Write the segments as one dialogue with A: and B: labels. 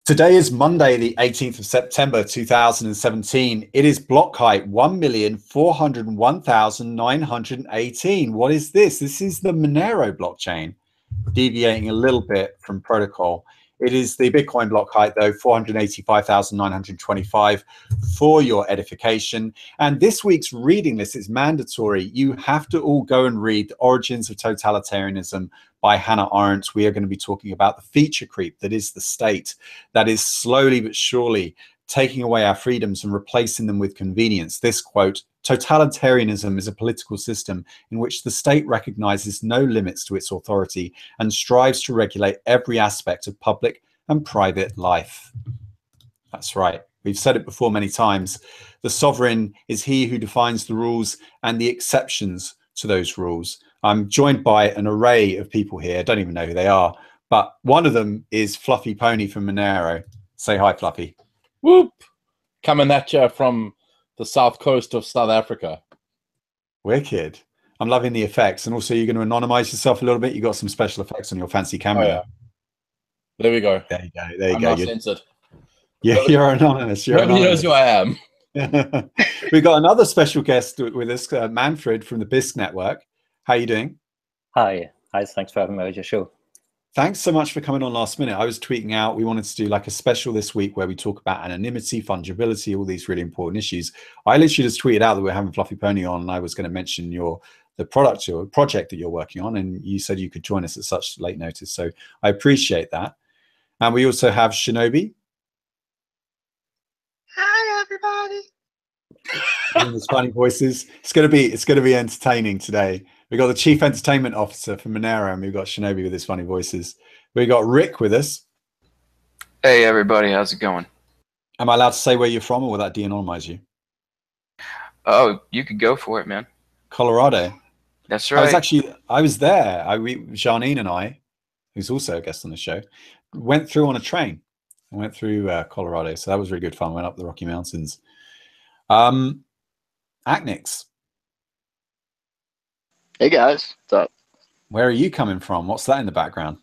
A: Today is Monday, the 18th of September, 2017. It is block height 1,401,918. What is this? This is the Monero blockchain, deviating a little bit from protocol. It is the Bitcoin block height, though, 485,925 for your edification. And this week's reading list is mandatory. You have to all go and read The Origins of Totalitarianism by Hannah Arendt. We are going to be talking about the feature creep that is the state, that is slowly but surely taking away our freedoms and replacing them with convenience. This quote, "Totalitarianism is a political system in which the state recognizes no limits to its authority and strives to regulate every aspect of public and private life." That's right. We've said it before many times. The sovereign is he who defines the rules and the exceptions to those rules. I'm joined by an array of people here. I don't even know who they are, but one of them is Fluffy Pony from Monero. Say hi, Fluffy.
B: Whoop! Coming at you from the south coast of South Africa.
A: Wicked. I'm loving the effects. And also, you're going to anonymize yourself a little bit. You got some special effects on your fancy camera.
B: Oh, yeah. There we go.
A: There you go. There you
B: I'm
A: go.
B: not censored.
A: You're anonymous. You're
B: Nobody
A: anonymous.
B: knows who I am.
A: We've got another special guest with us, Manfred from the Bisq network. How are you doing?
C: Hi. Thanks for having me on your show.
A: Thanks so much for coming on last minute. I was tweeting out, we wanted to do like a special this week where we talk about anonymity, fungibility, all these really important issues. I literally just tweeted out that we're having Fluffy Pony on, and I was going to mention the project that you're working on, and you said you could join us at such late notice. So I appreciate that. And we also have Shinobi.
D: Hi, everybody.
A: Those funny voices. It's gonna be entertaining today. We got the Chief Entertainment Officer from Monero, and we've got Shinobi with his funny voices. We got Rick with us.
D: Hey, everybody. How's it going?
A: Am I allowed to say where you're from, or will that de-anonymize you?
D: Oh, you could go for it, man.
A: Colorado.
D: That's right.
A: I was there. Janine and I, who's also a guest on the show, went through on a train. I went through Colorado, so that was really good fun. Went up the Rocky Mountains. Acnix.
E: Hey guys, what's up?
A: Where are you coming from? What's that in the background?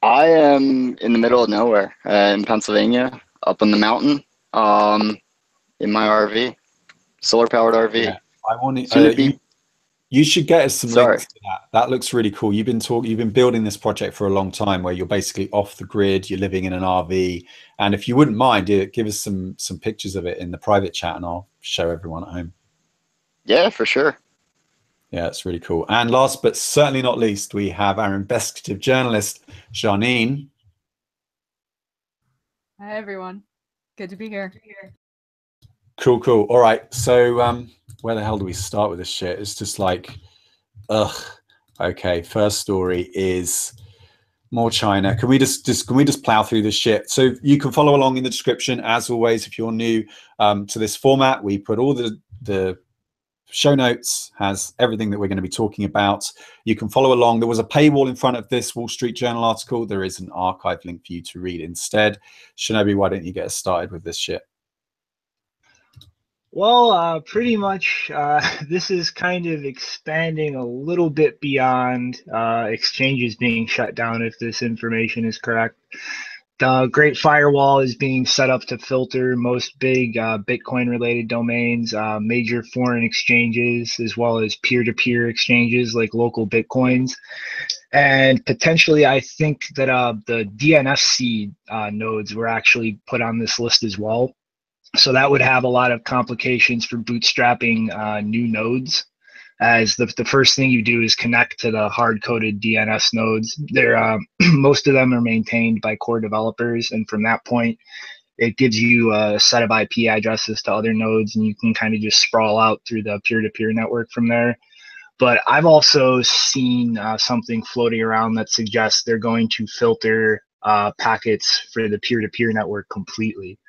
E: I am in the middle of nowhere in Pennsylvania, up on the mountain, in my RV, solar-powered RV.
A: Yeah. I want you should get us some links to that. That looks really cool. You've been building this project for a long time, where you're basically off the grid. You're living in an RV, and if you wouldn't mind, give us some pictures of it in the private chat, and I'll show everyone at home.
E: Yeah, for sure.
A: Yeah, it's really cool. And last but certainly not least, we have our investigative journalist, Janine.
F: Hi, everyone. Good to be here.
A: Cool. All right. So where the hell do we start with this shit? It's just like, ugh. Okay, first story is more China. Can we just plow through this shit? So you can follow along in the description. As always, if you're new to this format, we put all the show notes, has everything that we're going to be talking about. You can follow along. There was a paywall in front of this Wall Street Journal article. There is an archive link for you to read instead. Shinobi, why don't you get us started with this shit?
G: Well, pretty much this is kind of expanding a little bit beyond exchanges being shut down, if this information is correct. The Great Firewall is being set up to filter most big Bitcoin-related domains, major foreign exchanges, as well as peer-to-peer exchanges like local Bitcoins. And potentially, I think that the DNSC nodes were actually put on this list as well. So that would have a lot of complications for bootstrapping new nodes, as the first thing you do is connect to the hard-coded DNS nodes. They're most of them are maintained by core developers, and from that point, it gives you a set of IP addresses to other nodes, and you can kind of just sprawl out through the peer-to-peer network from there. But I've also seen something floating around that suggests they're going to filter packets for the peer-to-peer network completely.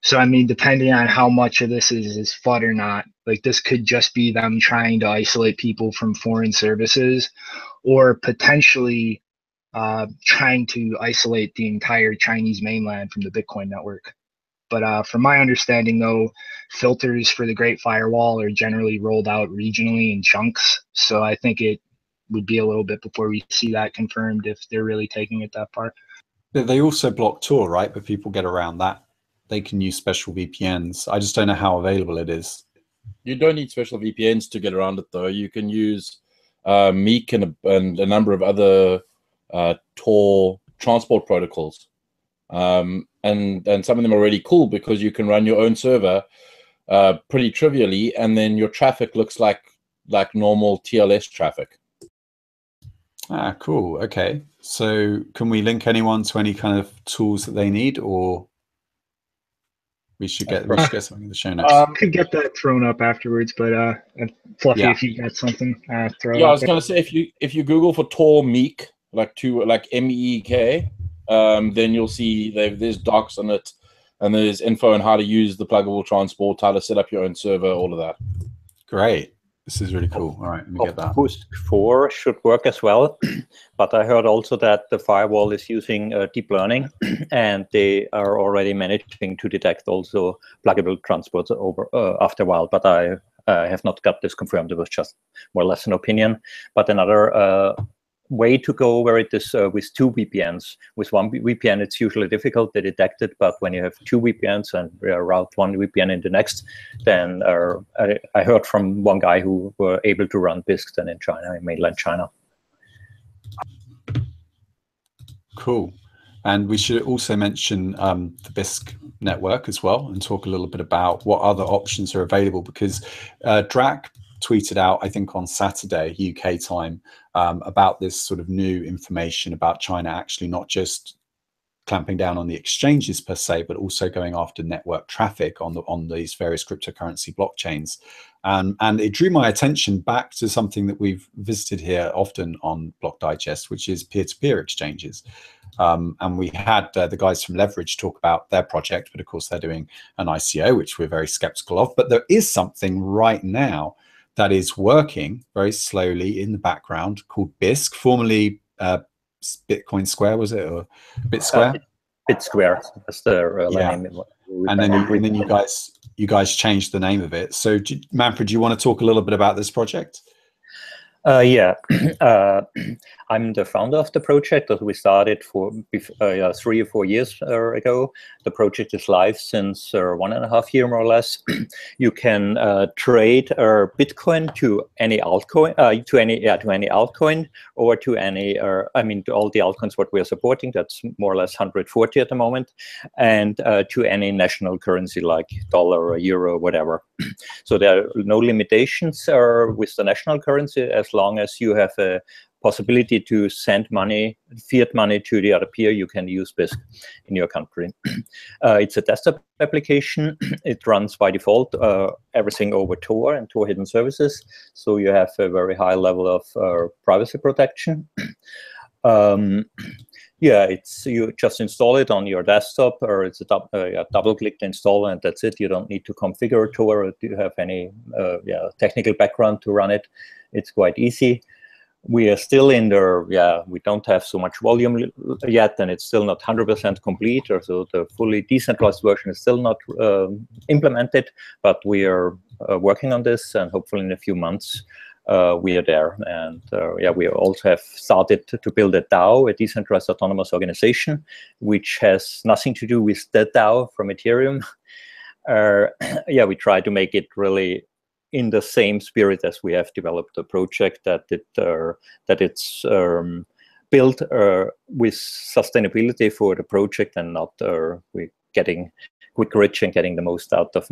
G: So, I mean, depending on how much of this is FUD or not, like this could just be them trying to isolate people from foreign services, or potentially trying to isolate the entire Chinese mainland from the Bitcoin network. But from my understanding, though, filters for the Great Firewall are generally rolled out regionally in chunks. So I think it would be a little bit before we see that confirmed if they're really taking it that far.
A: They also block Tor, right? But people get around that. They can use special VPNs. I just don't know how available it is.
B: You don't need special VPNs to get around it, though. You can use Meek and a number of other Tor transport protocols. And some of them are really cool because you can run your own server pretty trivially, and then your traffic looks like normal TLS traffic.
A: Ah, cool. Okay. So can we link anyone to any kind of tools that they need, or we should get something in the show notes?
G: Could get that thrown up afterwards, but Fluffy,
A: Yeah.
G: if you got something, throw it
B: Yeah, I
G: up
B: was
G: there.
B: going to say, if you Google for Tor Meek, like MEEK, then you'll see there's docs on it, and there's info on how to use the pluggable transport, how to set up your own server, all of that.
A: Great. This is really cool. All right, let me get that.
C: Boost 4 should work as well, but I heard also that the firewall is using deep learning, and they are already managing to detect also pluggable transports over after a while. But I have not got this confirmed. It was just more or less an opinion. But another way to go where it is with 2 VPNs. With 1 VPN, it's usually difficult to detect it, but when you have 2 VPNs and route 1 VPN in the next, then I heard from one guy who were able to run Bisq then in China, in mainland China.
A: Cool. And we should also mention the Bisq network as well, and talk a little bit about what other options are available, because Drac tweeted out, I think on Saturday, UK time, about this sort of new information about China actually not just clamping down on the exchanges per se, but also going after network traffic on these various cryptocurrency blockchains. And it drew my attention back to something that we've visited here often on Block Digest, which is peer-to-peer exchanges. And we had the guys from Leverage talk about their project, but of course they're doing an ICO, which we're very skeptical of. But there is something right now that is working very slowly in the background called Bisq, formerly Bitcoin Square, was it, or BitSquare?
C: BitSquare, that's the name.
A: And then you guys changed the name of it. So Manfred, do you want to talk a little bit about this project?
C: Yeah, I'm the founder of the project that we started 3 or 4 years ago. The project is live since 1.5 years, more or less. You can trade Bitcoin to any altcoin, to any altcoin, or to any, to all the altcoins what we are supporting. That's more or less 140 at the moment, and to any national currency like dollar or euro, whatever. So there are no limitations with the national currency, as long as you have a possibility to send money, fiat money, to the other peer. You can use Bisq in your country. It's a desktop application. It runs by default everything over Tor and Tor hidden services. So you have a very high level of privacy protection. Yeah, you just install it on your desktop, or it's a double-click to install, and that's it. You don't need to configure Tor, or do you have any technical background to run it. It's quite easy. We are still in the, we don't have so much volume yet, and it's still not 100% complete, or so the fully decentralized version is still not implemented, but we are working on this, and hopefully in a few months we are there. And we also have started to build a DAO, a decentralized autonomous organization, which has nothing to do with the DAO from Ethereum. We try to make it really in the same spirit as we have developed the project, that it's built with sustainability for the project, and not we getting quick rich and getting the most out of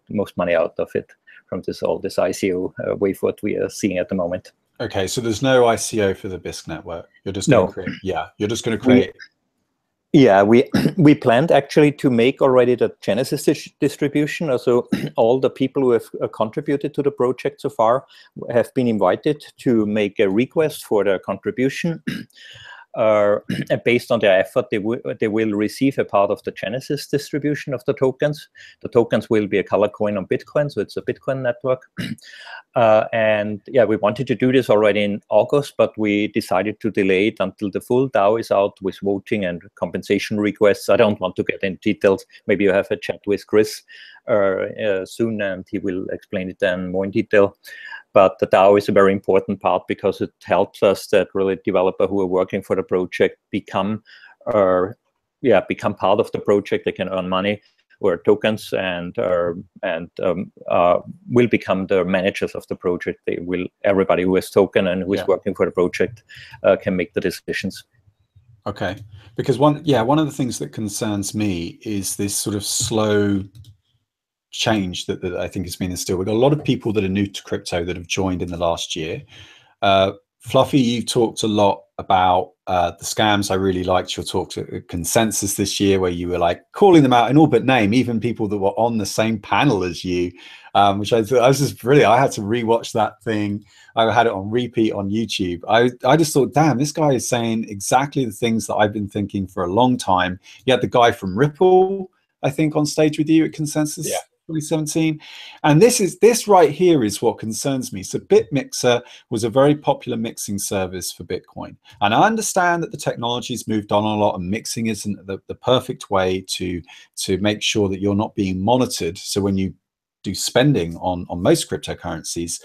C: most money out of it from this ICO wave what we are seeing at the moment.
A: Okay, so there's no ICO for the Bisq network. You're just going to create. Yeah, you're just going to create.
C: We planned actually to make already the Genesis distribution. Also, all the people who have contributed to the project so far have been invited to make a request for their contribution. Based on their effort, they will receive a part of the Genesis distribution of the tokens. The tokens will be a color coin on Bitcoin, so it's a Bitcoin network. We wanted to do this already in August, but we decided to delay it until the full DAO is out with voting and compensation requests. I don't want to get into details. Maybe you have a chat with Chris soon, and he will explain it then more in detail. But the DAO is a very important part, because it helps us that really developers who are working for the project become become part of the project. They can earn money or tokens, and will become the managers of the project. Everybody who has token and who is working for the project can make the decisions.
A: Okay, because one of the things that concerns me is this sort of slow change that I think has been instilled. We've got a lot of people that are new to crypto that have joined in the last year. Fluffy, you've talked a lot about the scams. I really liked your talk to Consensus this year, where you were like calling them out in all but name, even people that were on the same panel as you, which I thought was just brilliant. I had to rewatch that thing. I had it on repeat on YouTube. I just thought, damn, this guy is saying exactly the things that I've been thinking for a long time. You had the guy from Ripple, I think, on stage with you at Consensus. Yeah. 2017, and this right here is what concerns me. So BitMixer was a very popular mixing service for Bitcoin, and I understand that the technology's moved on a lot, and mixing isn't the perfect way to make sure that you're not being monitored. So when you do spending on most cryptocurrencies,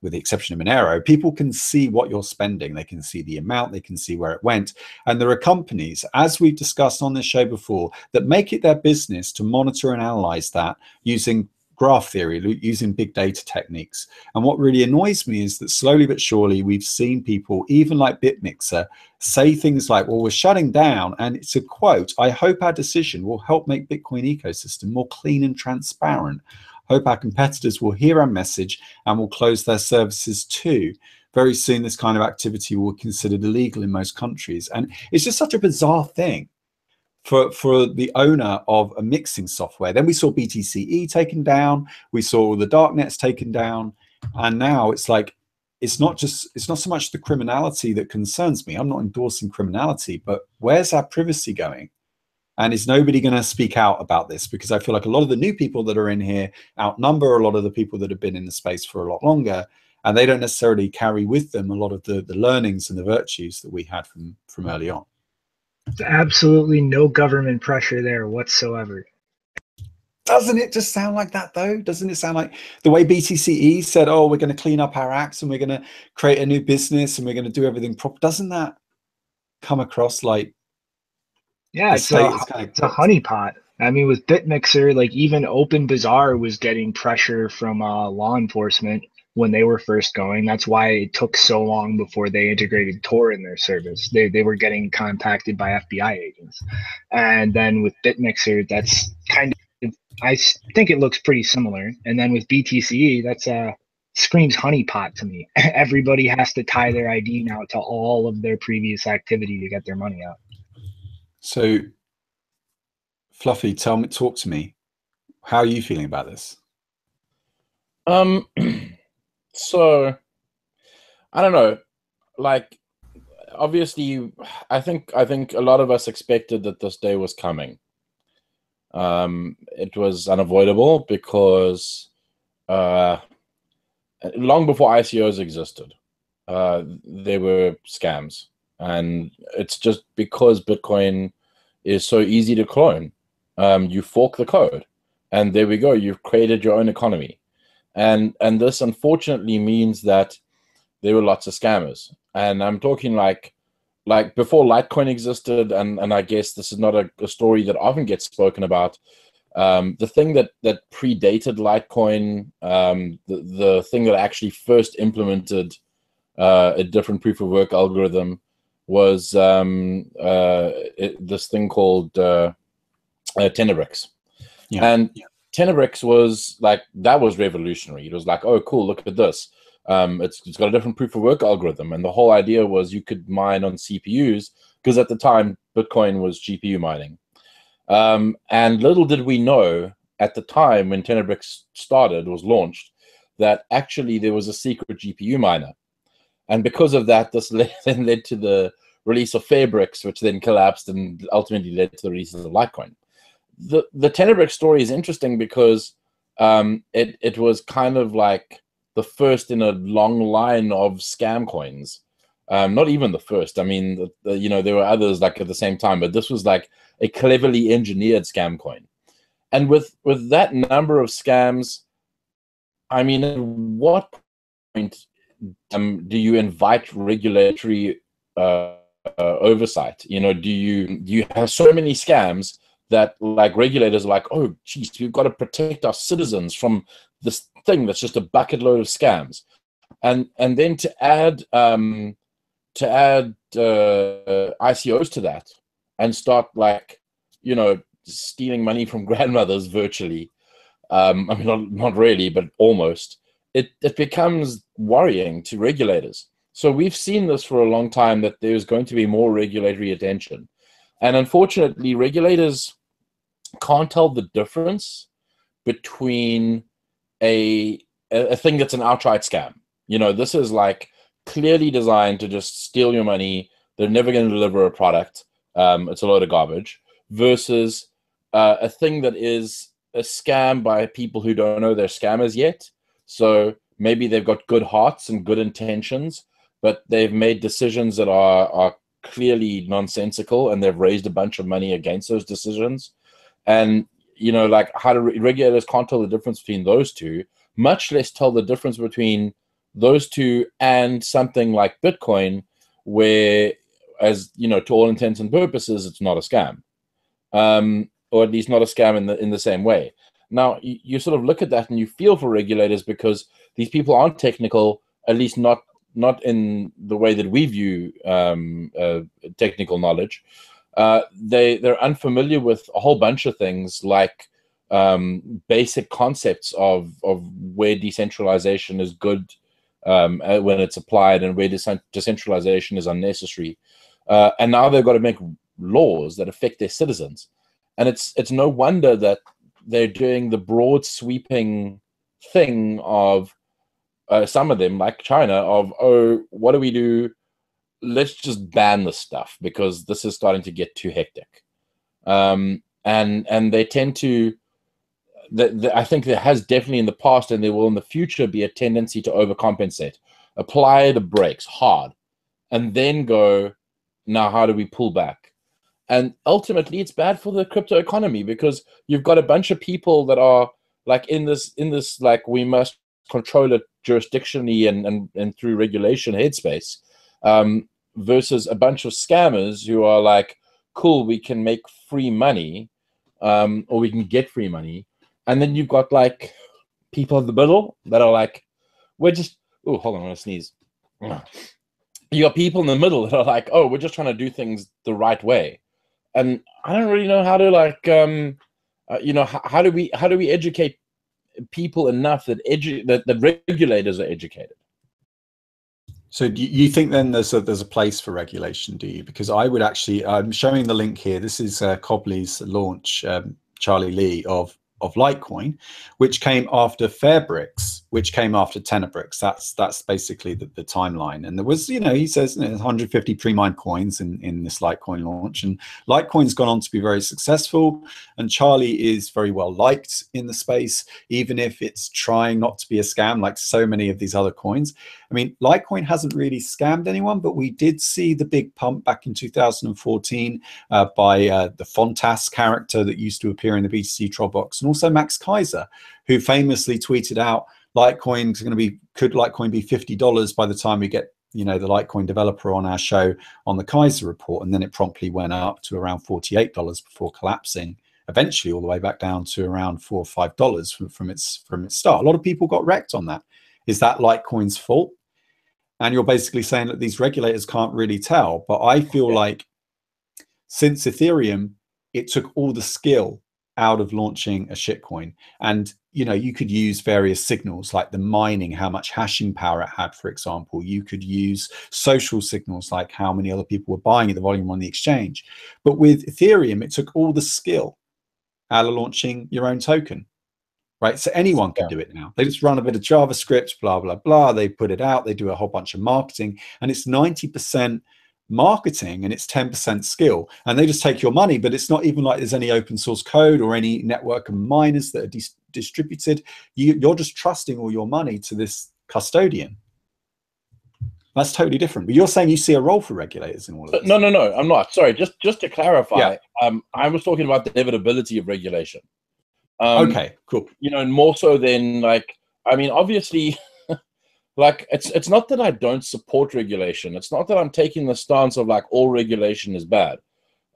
A: with the exception of Monero, people can see what you're spending. They can see the amount, they can see where it went. And there are companies, as we've discussed on this show before, that make it their business to monitor and analyze that using graph theory, using big data techniques. And what really annoys me is that slowly but surely we've seen people, even like BitMixer, say things like, well, we're shutting down, and it's a quote, "I hope our decision will help make Bitcoin ecosystem more clean and transparent. Hope our competitors will hear our message and will close their services too. Very soon, this kind of activity will be considered illegal in most countries." And it's just such a bizarre thing for the owner of a mixing software. Then we saw BTCE taken down. We saw all the darknets taken down. And now it's like, it's not so much the criminality that concerns me. I'm not endorsing criminality, but where's our privacy going? And is nobody going to speak out about this? Because I feel like a lot of the new people that are in here outnumber a lot of the people that have been in the space for a lot longer, and they don't necessarily carry with them a lot of the learnings and the virtues that we had from early on.
G: Absolutely no government pressure there whatsoever.
A: Doesn't it just sound like that, though? Doesn't it sound like the way BTCE said, oh, we're going to clean up our acts and we're going to create a new business and we're going to do everything proper? Doesn't that come across like,
G: yeah, it's a honeypot. I mean, with BitMixer, like even OpenBazaar was getting pressure from law enforcement when they were first going. That's why it took so long before they integrated Tor in their service. They were getting contacted by FBI agents. And then with BitMixer, that's kind of, I think it looks pretty similar. And then with BTCE, that's screams honeypot to me. Everybody has to tie their ID now to all of their previous activity to get their money out.
A: So, Fluffy, talk to me. How are you feeling about this?
B: So, I don't know. Like, obviously, I think a lot of us expected that this day was coming. It was unavoidable because long before ICOs existed, there were scams. And it's just because Bitcoin is so easy to clone. You fork the code, and there we go. You've created your own economy. And this unfortunately means that there were lots of scammers. And I'm talking like before Litecoin existed, and I guess this is not a story that often gets spoken about. The thing that predated Litecoin, the thing that actually first implemented a different proof of work algorithm was this thing called Tenebricks. Yeah. And Tenebricks was like, that was revolutionary. It was like, oh, cool, look at this. It's got a different proof of work algorithm. And the whole idea was you could mine on CPUs, because at the time, Bitcoin was GPU mining. And little did we know at the time when Tenebricks was launched, that actually there was a secret GPU miner. And because of that, this then led to the release of Fairbricks, which then collapsed and ultimately led to the release of Litecoin. The Tenebricks story is interesting because it was kind of like the first in a long line of scam coins. Not even the first. I mean, there were others like at the same time, but this was like a cleverly engineered scam coin. And with that number of scams, I mean, at what point do you invite regulatory oversight? You know, do you have so many scams that like regulators are like, oh, geez, we've got to protect our citizens from this thing that's just a bucket load of scams, and then to add ICOs to that and start like, you know, stealing money from grandmothers virtually. I mean, not really, but almost. It becomes worrying to regulators. So we've seen this for a long time, that there's going to be more regulatory attention. And unfortunately, regulators can't tell the difference between a thing that's an outright scam. You know, this is like clearly designed to just steal your money. They're never going to deliver a product. It's a load of garbage. Versus a thing that is a scam by people who don't know they're scammers yet. So maybe they've got good hearts and good intentions, but they've made decisions that are clearly nonsensical, and they've raised a bunch of money against those decisions. And, you know, like, how do regulators can't tell the difference between those two, much less tell the difference between those two and something like Bitcoin, where, as you know, to all intents and purposes, it's not a scam, or at least not a scam in the same way. Now, you sort of look at that and you feel for regulators, because these people aren't technical, at least not in the way that we view technical knowledge. They're unfamiliar with a whole bunch of things, like basic concepts of where decentralization is good when it's applied, and where decentralization is unnecessary. And now they've got to make laws that affect their citizens. And it's no wonder that they're doing the broad sweeping thing of some of them, like China, of, oh, what do we do? Let's just ban this stuff because this is starting to get too hectic. And they tend to, I think there has definitely in the past, and there will in the future, be a tendency to overcompensate, apply the brakes hard, and then go, now how do we pull back? And ultimately, it's bad for the crypto economy, because you've got a bunch of people that are like in this like, we must control it jurisdictionally and through regulation headspace, versus a bunch of scammers who are like, cool, we can make free money, or we can get free money. And then you've got like people in the middle that are like, we're just, oh, hold on, I'm gonna sneeze. You got people in the middle that are like, oh, we're just trying to do things the right way. And I don't really know how to, like, you know, how do we educate people enough that regulators are educated?
A: So do you think then there's a place for regulation, do you? Because I would actually, I'm showing the link here. This is Cobley's launch, Charlie Lee, of Litecoin, which came after Fairbricks, which came after Tenorbricks. That's basically the timeline. And there was, you know, he says 150 pre-mined coins in this Litecoin launch, and Litecoin's gone on to be very successful, and Charlie is very well liked in the space, even if it's trying not to be a scam like so many of these other coins. I mean, Litecoin hasn't really scammed anyone, but we did see the big pump back in 2014 by the Fontas character that used to appear in the BTC troll box, and also Max Kaiser, who famously tweeted out, Litecoin's going to be, could Litecoin be $50 by the time we get, you know, the Litecoin developer on our show on the Kaiser report? And then it promptly went up to around $48 before collapsing, eventually all the way back down to around $4 or $5 from its start. A lot of people got wrecked on that. Is that Litecoin's fault? And you're basically saying that these regulators can't really tell. But I feel like since Ethereum, it took all the skill out of launching a shitcoin. And, you know, you could use various signals like the mining, how much hashing power it had, for example. You could use social signals like how many other people were buying at the volume on the exchange. But with Ethereum, it took all the skill out of launching your own token, right? So anyone can do it now. They just run a bit of JavaScript, blah, blah, blah. They put it out. They do a whole bunch of marketing, and it's 90% marketing and it's 10% skill, and they just take your money. But it's not even like there's any open source code or any network of miners that are distributed. You're just trusting all your money to this custodian. That's totally different. But you're saying you see a role for regulators in all of this?
B: No, I'm not. Sorry, just to clarify, I was talking about the inevitability of regulation.
A: Okay, cool.
B: You know, and more so than, like, I mean, obviously like, it's not that I don't support regulation. It's not that I'm taking the stance of like all regulation is bad.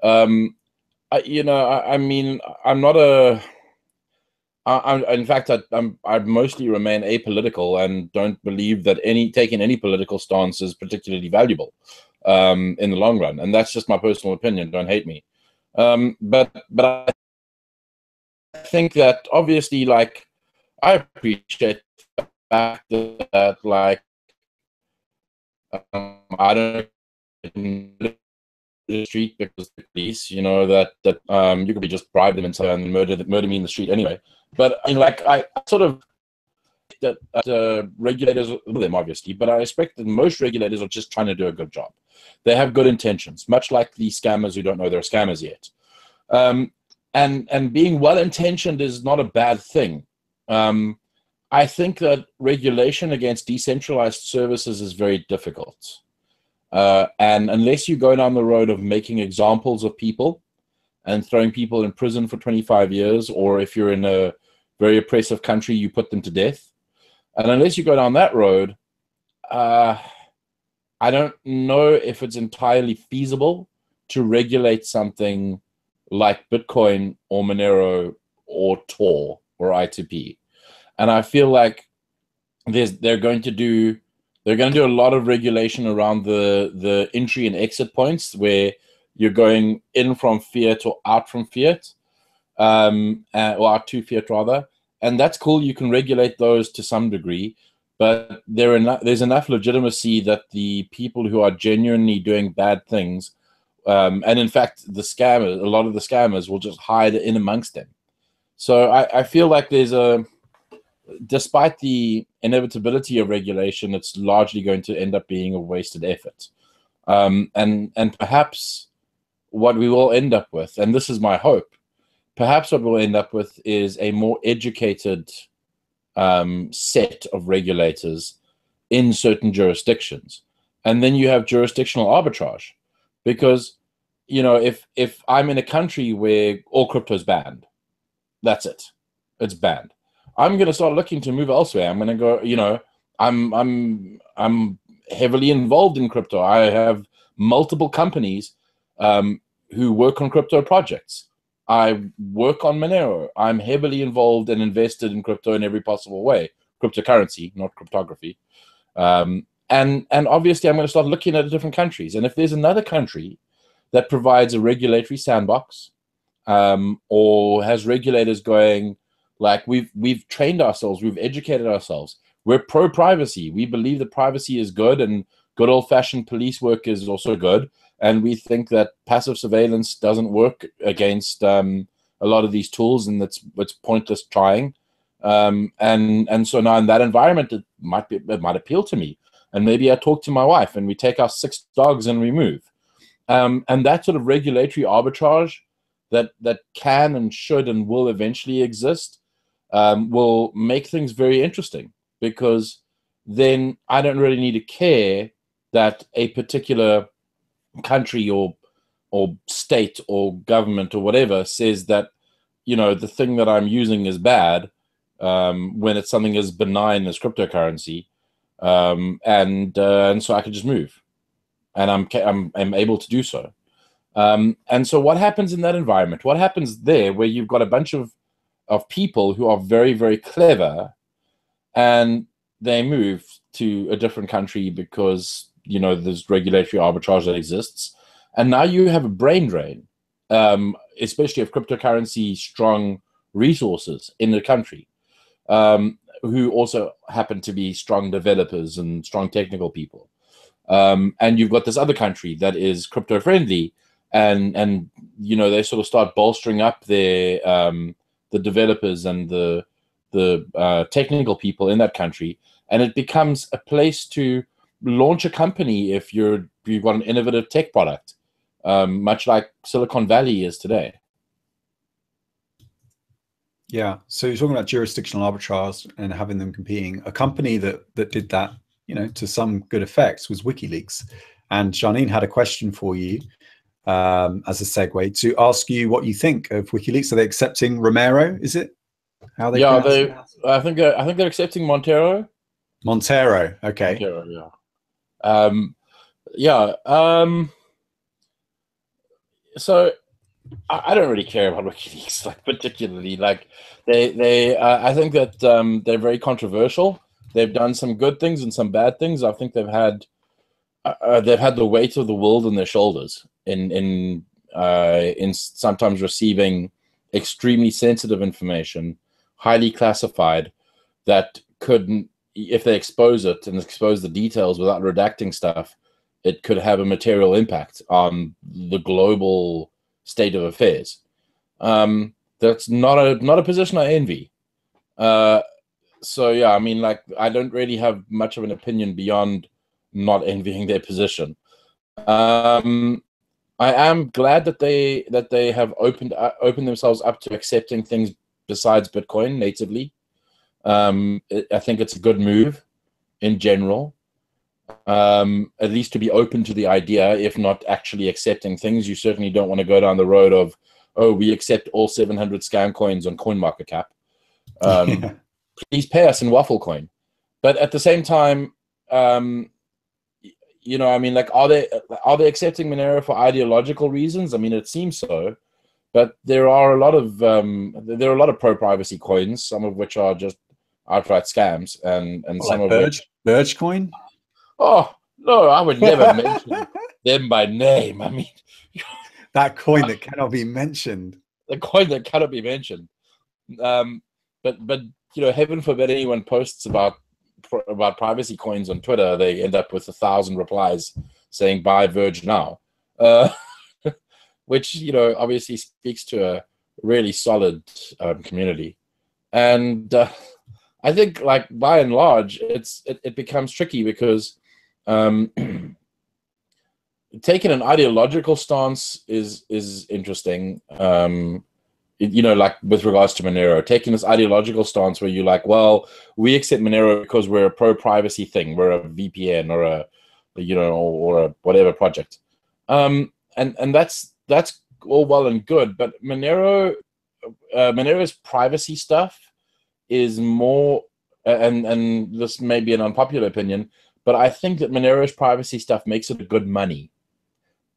B: I mean, I'm not a. In fact, I mostly remain apolitical and don't believe that taking any political stance is particularly valuable in the long run. And that's just my personal opinion. Don't hate me. But I think that obviously, like, I appreciate the fact that like, I don't the street because the police, you know, that you could be just bribe them and murder me in the street anyway. But I mean, like, I sort of that regulators, them obviously, but I expect that most regulators are just trying to do a good job. They have good intentions, much like the scammers who don't know they're scammers yet. And being well-intentioned is not a bad thing. I think that regulation against decentralized services is very difficult. And unless you go down the road of making examples of people and throwing people in prison for 25 years, or if you're in a very oppressive country, you put them to death. And unless you go down that road, I don't know if it's entirely feasible to regulate something like Bitcoin or Monero or Tor or I2P. And I feel like they're going to do a lot of regulation around the entry and exit points where you're going in from fiat or out from fiat, or out to fiat rather. And that's cool. You can regulate those to some degree, but there's enough legitimacy that the people who are genuinely doing bad things, and in fact, a lot of the scammers will just hide in amongst them. So I feel like despite the inevitability of regulation, it's largely going to end up being a wasted effort. And perhaps what we will end up with, and this is my hope, perhaps what we'll end up with is a more educated set of regulators in certain jurisdictions. And then you have jurisdictional arbitrage. Because, you know, if I'm in a country where all crypto is banned, that's it. It's banned. I'm going to start looking to move elsewhere. I'm going to go, you know, I'm heavily involved in crypto. I have multiple companies who work on crypto projects. I work on Monero. I'm heavily involved and invested in crypto in every possible way. Cryptocurrency, not cryptography. And obviously, I'm going to start looking at different countries. And if there's another country that provides a regulatory sandbox or has regulators going, like, we've trained ourselves, we've educated ourselves. We're pro-privacy. We believe that privacy is good and good old-fashioned police work is also good. And we think that passive surveillance doesn't work against a lot of these tools, and it's pointless trying. And so now in that environment, it might appeal to me. And maybe I talk to my wife and we take our 6 dogs and we move. And that sort of regulatory arbitrage that can and should and will eventually exist will make things very interesting, because then I don't really need to care that a particular country or state or government or whatever says that, you know, the thing that I'm using is bad when it's something as benign as cryptocurrency, and so I can just move, and I'm able to do so. And so what happens in that environment? What happens there where you've got a bunch of people who are very, very clever, and they move to a different country because, you know, there's regulatory arbitrage that exists. And now you have a brain drain, especially of cryptocurrency strong resources in the country, who also happen to be strong developers and strong technical people. And you've got this other country that is crypto friendly, and you know, they sort of start bolstering up their the developers and the technical people in that country, and it becomes a place to launch a company if you've got an innovative tech product, much like Silicon Valley is today.
A: Yeah, so you're talking about jurisdictional arbitrage and having them competing. A company that did that, you know, to some good effect was WikiLeaks. And Janine had a question for you as a segue to ask you what you think of WikiLeaks. Are they accepting Romero? Is it how they?
B: Yeah, I think they're accepting Monero.
A: Monero. Okay.
B: Monero, yeah. So I don't really care about WikiLeaks, like particularly. Like I think that they're very controversial. They've done some good things and some bad things. I think they've had the weight of the world on their shoulders in sometimes receiving extremely sensitive information, highly classified, that couldn't, if they expose it and expose the details without redacting stuff, it could have a material impact on the global state of affairs. That's not a position I envy. So yeah, I mean, like, I don't really have much of an opinion beyond not envying their position. I am glad that they have opened themselves up to accepting things besides Bitcoin natively. I think it's a good move in general. At least to be open to the idea, if not actually accepting things. You certainly don't want to go down the road of, oh, we accept all 700 scam coins on CoinMarketCap.
A: Yeah.
B: Please pay us in waffle coin. But at the same time, you know, I mean, like, are they accepting Monero for ideological reasons? I mean, it seems so, but there are a lot of pro-privacy coins, some of which are just outright scams, and some
A: Like
B: of
A: Birch coin.
B: Oh no, I would never mention them by name. I mean,
A: that coin that cannot be mentioned.
B: The coin that cannot be mentioned. But you know, heaven forbid anyone posts about privacy coins on Twitter, they end up with 1,000 replies saying "buy Verge now," which, you know, obviously speaks to a really solid community. And I think, like, by and large, it becomes tricky because taking an ideological stance is interesting. You know, like with regards to Monero, taking this ideological stance where you're like, well, we accept Monero because we're a pro-privacy thing, we're a VPN or a, you know, or a whatever project, and that's all well and good, but Monero's privacy stuff is more, and this may be an unpopular opinion, but I think that Monero's privacy stuff makes it a good money,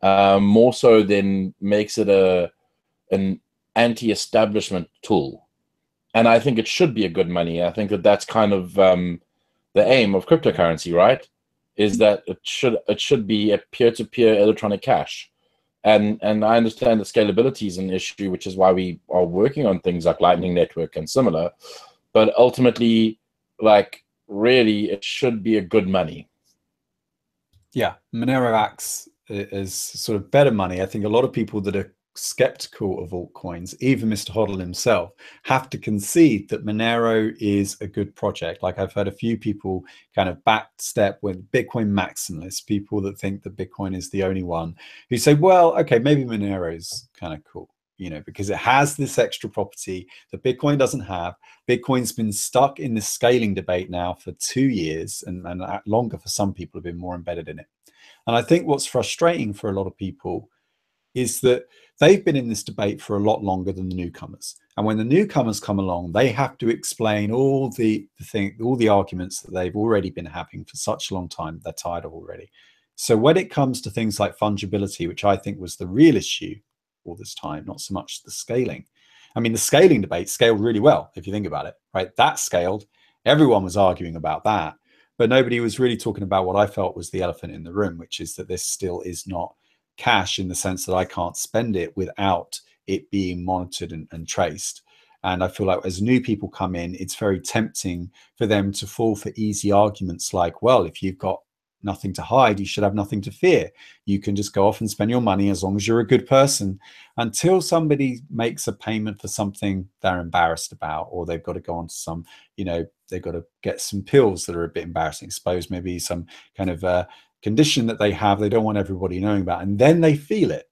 B: more so than makes it an anti-establishment tool. And I think it should be a good money. I think that that's kind of the aim of cryptocurrency, right? Is that it should be a peer-to-peer electronic cash. And I understand that scalability is an issue, which is why we are working on things like Lightning Network and similar. But ultimately, like, really, it should be a good money.
A: Yeah, Monero acts as sort of better money. I think a lot of people that are skeptical of altcoins, even Mr. Hodl himself, have to concede that Monero is a good project. Like, I've heard a few people kind of backstep with Bitcoin maximalists, people that think that Bitcoin is the only one, who say, well, okay, maybe Monero is kind of cool, you know, because it has this extra property that Bitcoin doesn't have. Bitcoin's been stuck in this scaling debate now for 2 years, and longer for some people have been more embedded in it. And I think what's frustrating for a lot of people is that they've been in this debate for a lot longer than the newcomers. And when the newcomers come along, they have to explain all the arguments that they've already been having for such a long time, they're tired of already. So when it comes to things like fungibility, which I think was the real issue all this time, not so much the scaling. I mean, the scaling debate scaled really well, if you think about it, right? That scaled. Everyone was arguing about that. But nobody was really talking about what I felt was the elephant in the room, which is that this still is not cash, in the sense that I can't spend it without it being monitored and traced. And I feel like as new people come in, it's very tempting for them to fall for easy arguments like, well, if you've got nothing to hide, you should have nothing to fear. You can just go off and spend your money as long as you're a good person, until somebody makes a payment for something they're embarrassed about, or they've got to go on to some, you know, they've got to get some pills that are a bit embarrassing, suppose maybe some kind of condition that they have, they don't want everybody knowing about, and then they feel it.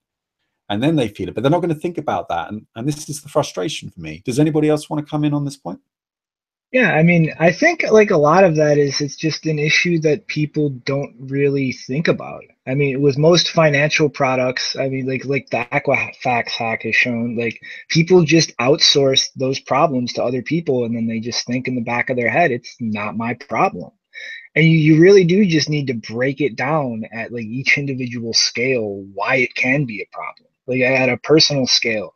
A: And then they feel it, but they're not going to think about that. And this is the frustration for me. Does anybody else want to come in on this point?
G: Yeah, I mean, I think like a lot of that is it's just an issue that people don't really think about. I mean, with most financial products, I mean, like the Equifax hack has shown, like, people just outsource those problems to other people, and then they just think in the back of their head, it's not my problem. And you really do just need to break it down at like each individual scale why it can be a problem. Like at a personal scale,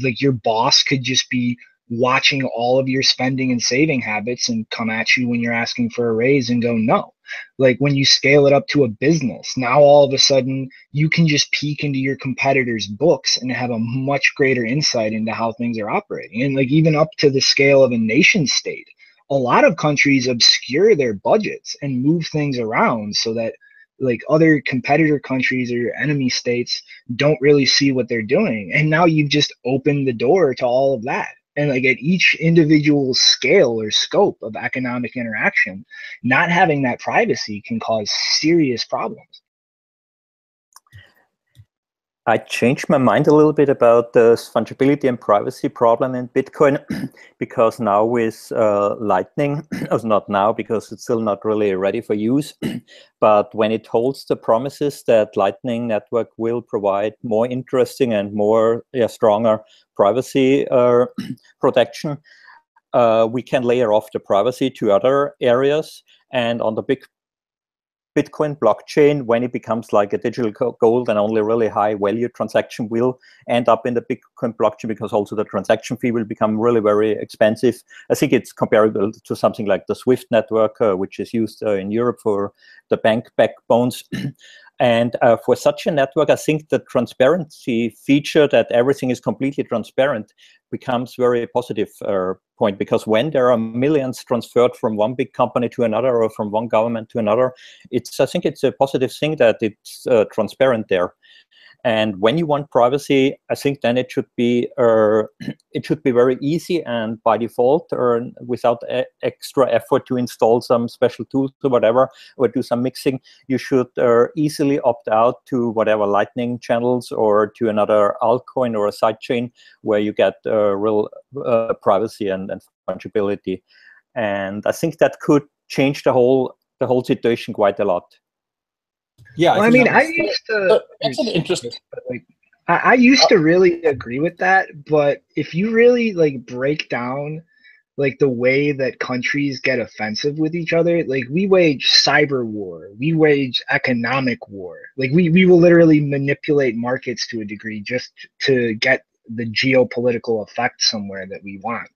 G: like your boss could just be watching all of your spending and saving habits and come at you when you're asking for a raise and go no. Like when you scale it up to a business, now all of a sudden you can just peek into your competitors' books and have a much greater insight into how things are operating. And like even up to the scale of a nation state, a lot of countries obscure their budgets and move things around so that like other competitor countries or your enemy states don't really see what they're doing. And now you've just opened the door to all of that. And like at each individual scale or scope of economic interaction, not having that privacy can cause serious problems.
C: I changed my mind a little bit about the fungibility and privacy problem in Bitcoin because now with Lightning, not now because it's still not really ready for use, but when it holds the promises that Lightning Network will provide more interesting and more stronger privacy protection, we can layer off the privacy to other areas. And on the Bitcoin blockchain, when it becomes like a digital gold and only really high value transaction will end up in the Bitcoin blockchain because also the transaction fee will become really very expensive. I think it's comparable to something like the SWIFT network, which is used in Europe for the bank backbones. And for such a network, I think the transparency feature that everything is completely transparent becomes very positive point, because when there are millions transferred from one big company to another or from one government to another, I think it's a positive thing that it's transparent there. And when you want privacy, I think then it should be very easy and by default, or without extra effort to install some special tools or whatever, or do some mixing. You should easily opt out to whatever Lightning channels or to another altcoin or a sidechain where you get real privacy and fungibility. And I think that could change the whole situation quite a lot.
A: Yeah,
G: well, I mean, I used to.
B: That's an interesting.
G: Like, I used to really agree with that, but if you really like break down like the way that countries get offensive with each other, like we wage cyber war, we wage economic war. Like we will literally manipulate markets to a degree just to get the geopolitical effect somewhere that we want.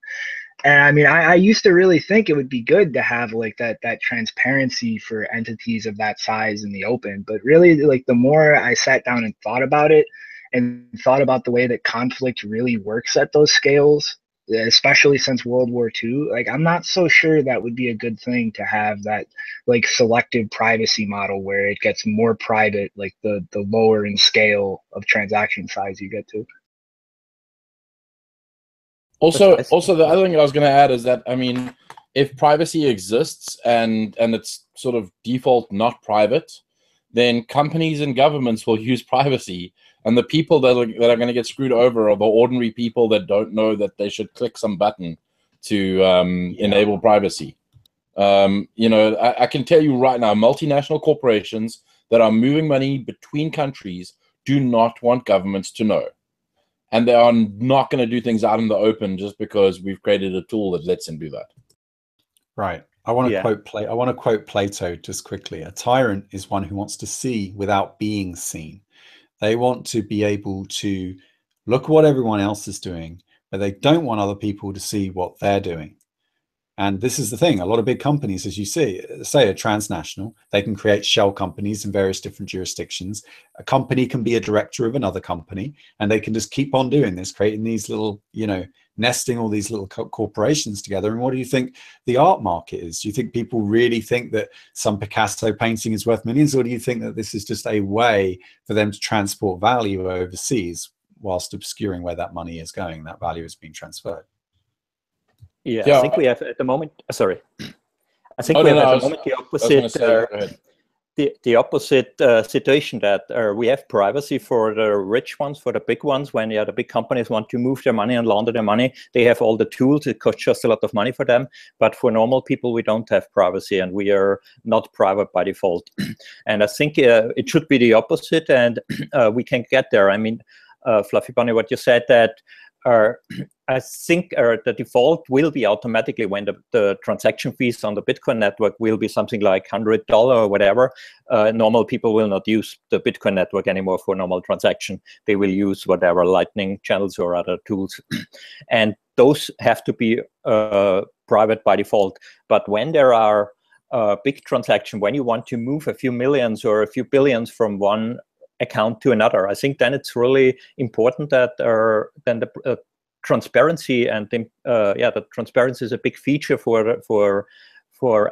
G: And I mean, I used to really think it would be good to have like that transparency for entities of that size in the open. But really, like the more I sat down and thought about it and thought about the way that conflict really works at those scales, especially since World War II, like I'm not so sure that would be a good thing to have that like selective privacy model where it gets more private, like the lower in scale of transaction size you get to.
B: Also, the other thing I was going to add is that, I mean, if privacy exists and it's sort of default not private, then companies and governments will use privacy, and the people that are going to get screwed over are the ordinary people that don't know that they should click some button to enable privacy. You know, I can tell you right now, multinational corporations that are moving money between countries do not want governments to know. And they are not going to do things out in the open just because we've created a tool that lets them do that.
A: Right. I want to quote Plato just quickly. A tyrant is one who wants to see without being seen. They want to be able to look at what everyone else is doing, but they don't want other people to see what they're doing. And this is the thing. A lot of big companies, as you say, are transnational. They can create shell companies in various different jurisdictions. A company can be a director of another company, and they can just keep on doing this, creating these little, you know, nesting all these little corporations together. And what do you think the art market is? Do you think people really think that some Picasso painting is worth millions, or do you think that this is just a way for them to transport value overseas whilst obscuring where that money is going, that value is being transferred?
C: Yeah, I think we have at the moment. Sorry, I think we have at the moment the opposite. The opposite situation, that we have privacy for the rich ones, for the big ones. When the big companies want to move their money and launder their money, they have all the tools. It costs just a lot of money for them. But for normal people, we don't have privacy, and we are not private by default. And I think it should be the opposite, and we can get there. I mean, Fluffy Bunny, what you said, that I think the default will be automatically when the transaction fees on the Bitcoin network will be something like $100 or whatever. Normal people will not use the Bitcoin network anymore for normal transaction. They will use whatever Lightning channels or other tools. And those have to be private by default. But when there are big transaction, when you want to move a few millions or a few billions from one account to another, I think then it's really important that then the transparency and the transparency is a big feature for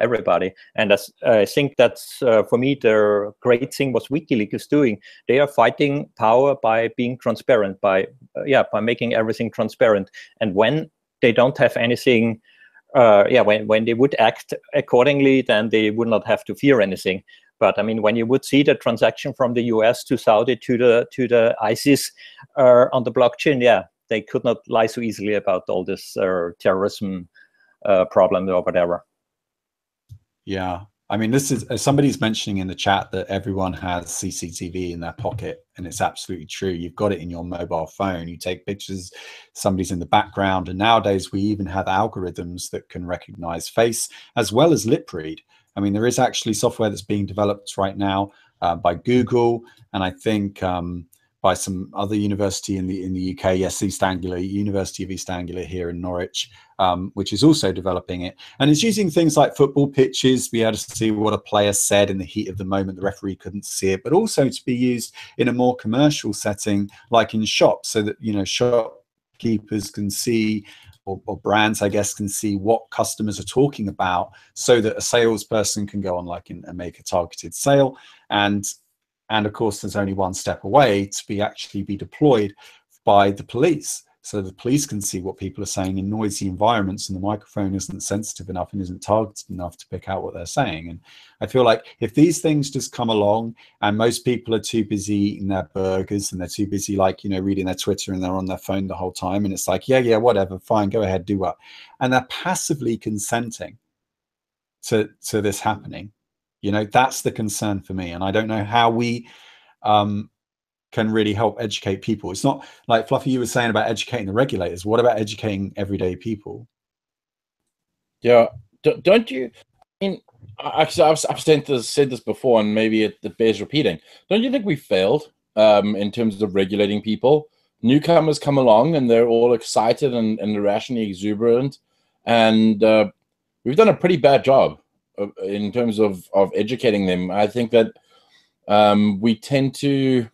C: everybody. And I think that's for me the great thing what Wikileaks is doing. They are fighting power by being transparent, by making everything transparent. And when they don't have anything, when they would act accordingly, then they would not have to fear anything. But I mean, when you would see the transaction from the US to Saudi to the ISIS on the blockchain, they could not lie so easily about all this terrorism problem or whatever.
A: Yeah, I mean, this is somebody's mentioning in the chat that everyone has CCTV in their pocket, and it's absolutely true. You've got it in your mobile phone. You take pictures, somebody's in the background, and nowadays we even have algorithms that can recognize face as well as lip read. I mean, there is actually software that's being developed right now by Google, and I think by some other university in the UK, yes, East Anglia, University of East Anglia here in Norwich, which is also developing it. And it's using things like football pitches to be able to see what a player said in the heat of the moment. The referee couldn't see it, but also to be used in a more commercial setting, like in shops, so that, you know, shopkeepers can see, or brands, I guess, can see what customers are talking about, so that a salesperson can go on and make a targeted sale. And of course, there's only one step away to actually be deployed by the police, so the police can see what people are saying in noisy environments, and the microphone isn't sensitive enough and isn't targeted enough to pick out what they're saying. And I feel like if these things just come along, and most people are too busy eating their burgers, and they're too busy, like, you know, reading their Twitter, and they're on their phone the whole time, and it's like, yeah, whatever, fine, go ahead, do what, and they're passively consenting to this happening. You know, that's the concern for me. And I don't know how we can really help educate people. It's not like, Fluffy, you were saying about educating the regulators. What about educating everyday people?
B: Yeah, don't you? I mean, actually, I've said this before, and maybe it bears repeating. Don't you think we failed in terms of regulating people? Newcomers come along, and they're all excited and irrationally exuberant, and we've done a pretty bad job in terms of educating them. I think that we tend to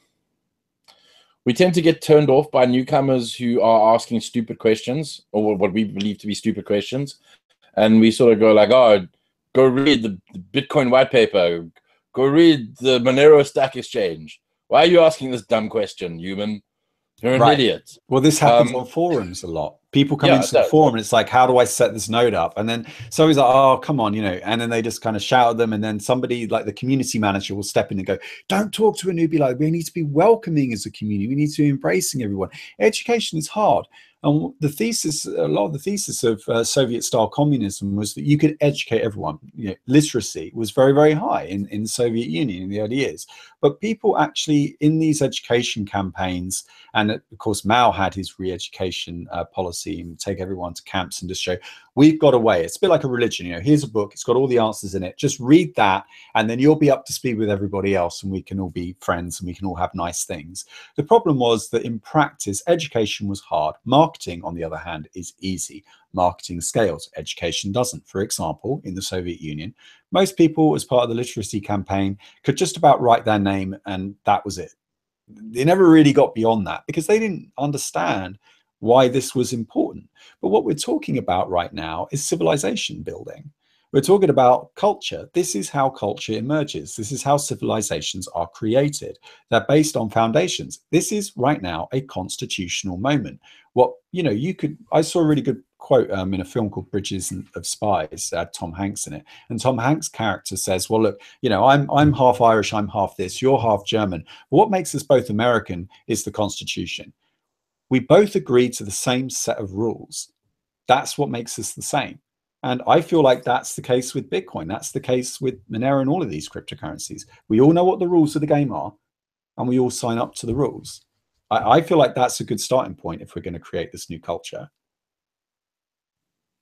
B: get turned off by newcomers who are asking stupid questions, or what we believe to be stupid questions, and we sort of go like, oh, go read the Bitcoin white paper, go read the Monero Stack Exchange. Why are you asking this dumb question, human? You're an idiot.
A: Well, this happens on forums a lot. People come into the forum, and it's like, how do I set this node up? And then somebody's like, oh, come on, you know, and then they just kind of shout at them. And then somebody like the community manager will step in and go, don't talk to a newbie like, we need to be welcoming as a community. We need to be embracing everyone. Education is hard. And the thesis, a lot of the thesis of Soviet-style communism was that you could educate everyone. You know, literacy was very, very high in the Soviet Union in the early years. But people actually, in these education campaigns, and of course Mao had his re-education policy, and take everyone to camps and just show, we've got a way. It's a bit like a religion. You know, here's a book, it's got all the answers in it. Just read that, and then you'll be up to speed with everybody else, and we can all be friends, and we can all have nice things. The problem was that in practice, education was hard. Marketing, on the other hand, is easy. Marketing scales, education doesn't. For example, in the Soviet Union, most people, as part of the literacy campaign, could just about write their name, and that was it. They never really got beyond that because they didn't understand why this was important. But what we're talking about right now is civilization building. We're talking about culture. This is how culture emerges. This is how civilizations are created. They're based on foundations. This is right now a constitutional moment. What, you know, I saw a really good quote in a film called Bridges of Spies, Tom Hanks in it. And Tom Hanks' character says, well, look, you know, I'm half Irish, I'm half this, you're half German. What makes us both American is the Constitution. We both agree to the same set of rules. That's what makes us the same. And I feel like that's the case with Bitcoin. That's the case with Monero and all of these cryptocurrencies. We all know what the rules of the game are, and we all sign up to the rules. I feel like that's a good starting point if we're going to create this new culture.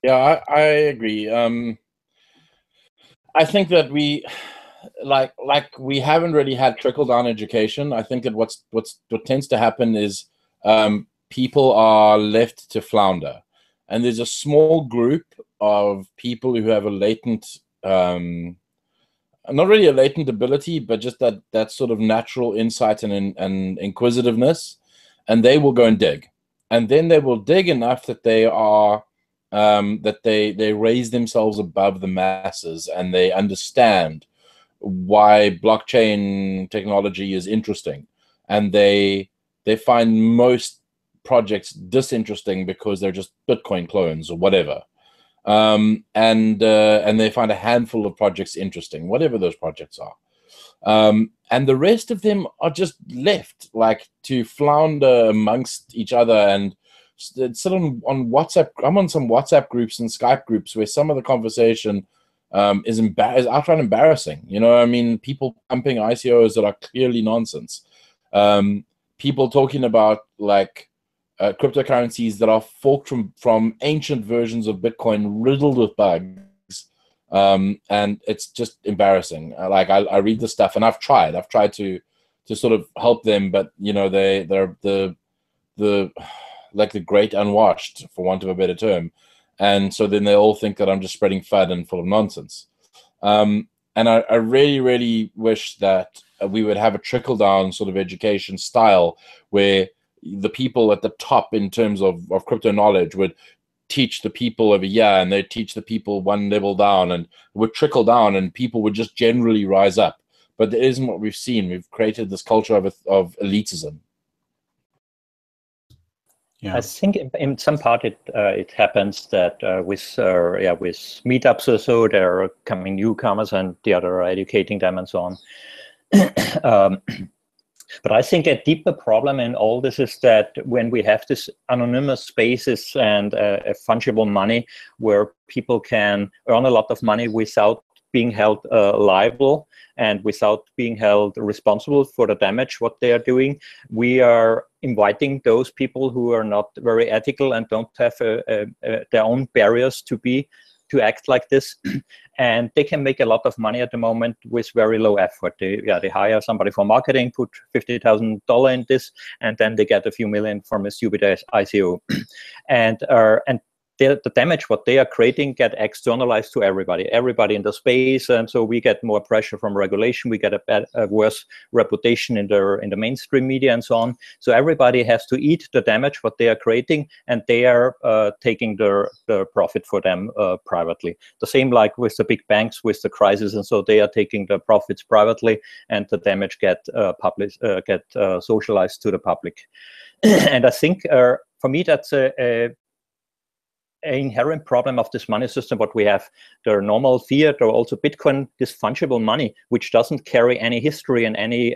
B: Yeah, I agree. I think that we we haven't really had trickle down education. I think that what tends to happen is people are left to flounder, and there's a small group of people who have a latent, not really a latent ability, but just that sort of natural insight and inquisitiveness, and they will go and dig, and then they will dig enough that they are that they raise themselves above the masses, and they understand why blockchain technology is interesting, and they find most projects disinteresting because they're just Bitcoin clones or whatever, and they find a handful of projects interesting, whatever those projects are, and the rest of them are just left like to flounder amongst each other and sit on WhatsApp. I'm on some WhatsApp groups and Skype groups where some of the conversation is outright embarrassing. You know, I mean, people pumping ICOs that are clearly nonsense. People talking about like cryptocurrencies that are forked from ancient versions of Bitcoin riddled with bugs. And it's just embarrassing. Like I read the stuff, and I've tried to sort of help them, but you know, they're the like the great unwashed, for want of a better term. And so then they all think that I'm just spreading FUD and full of nonsense. And I really, really wish that we would have a trickle-down sort of education style where the people at the top in terms of crypto knowledge would teach the people over here, and they'd teach the people one level down, and would trickle down, and people would just generally rise up. But that isn't what we've seen. We've created this culture of elitism.
C: Yeah. I think in some part it happens that with meetups or so, there are coming newcomers and the other are educating them and so on. But I think a deeper problem in all this is that when we have this anonymous spaces and a fungible money where people can earn a lot of money without being held liable and without being held responsible for the damage what they are doing, we are inviting those people who are not very ethical and don't have their own barriers to act like this, and they can make a lot of money at the moment with very low effort. They hire somebody for marketing, put $50,000 in this, and then they get a few million from a stupid ICO, and the damage what they are creating get externalized to everybody in the space, and so we get more pressure from regulation. We get a worse reputation in the mainstream media and so on. So everybody has to eat the damage what they are creating, and they are taking the profit for them privately. The same like with the big banks with the crisis, and so they are taking the profits privately, and the damage get socialized to the public. And I think for me that's an inherent problem of this money system. What we have, the normal fiat or also Bitcoin, this fungible money, which doesn't carry any history and any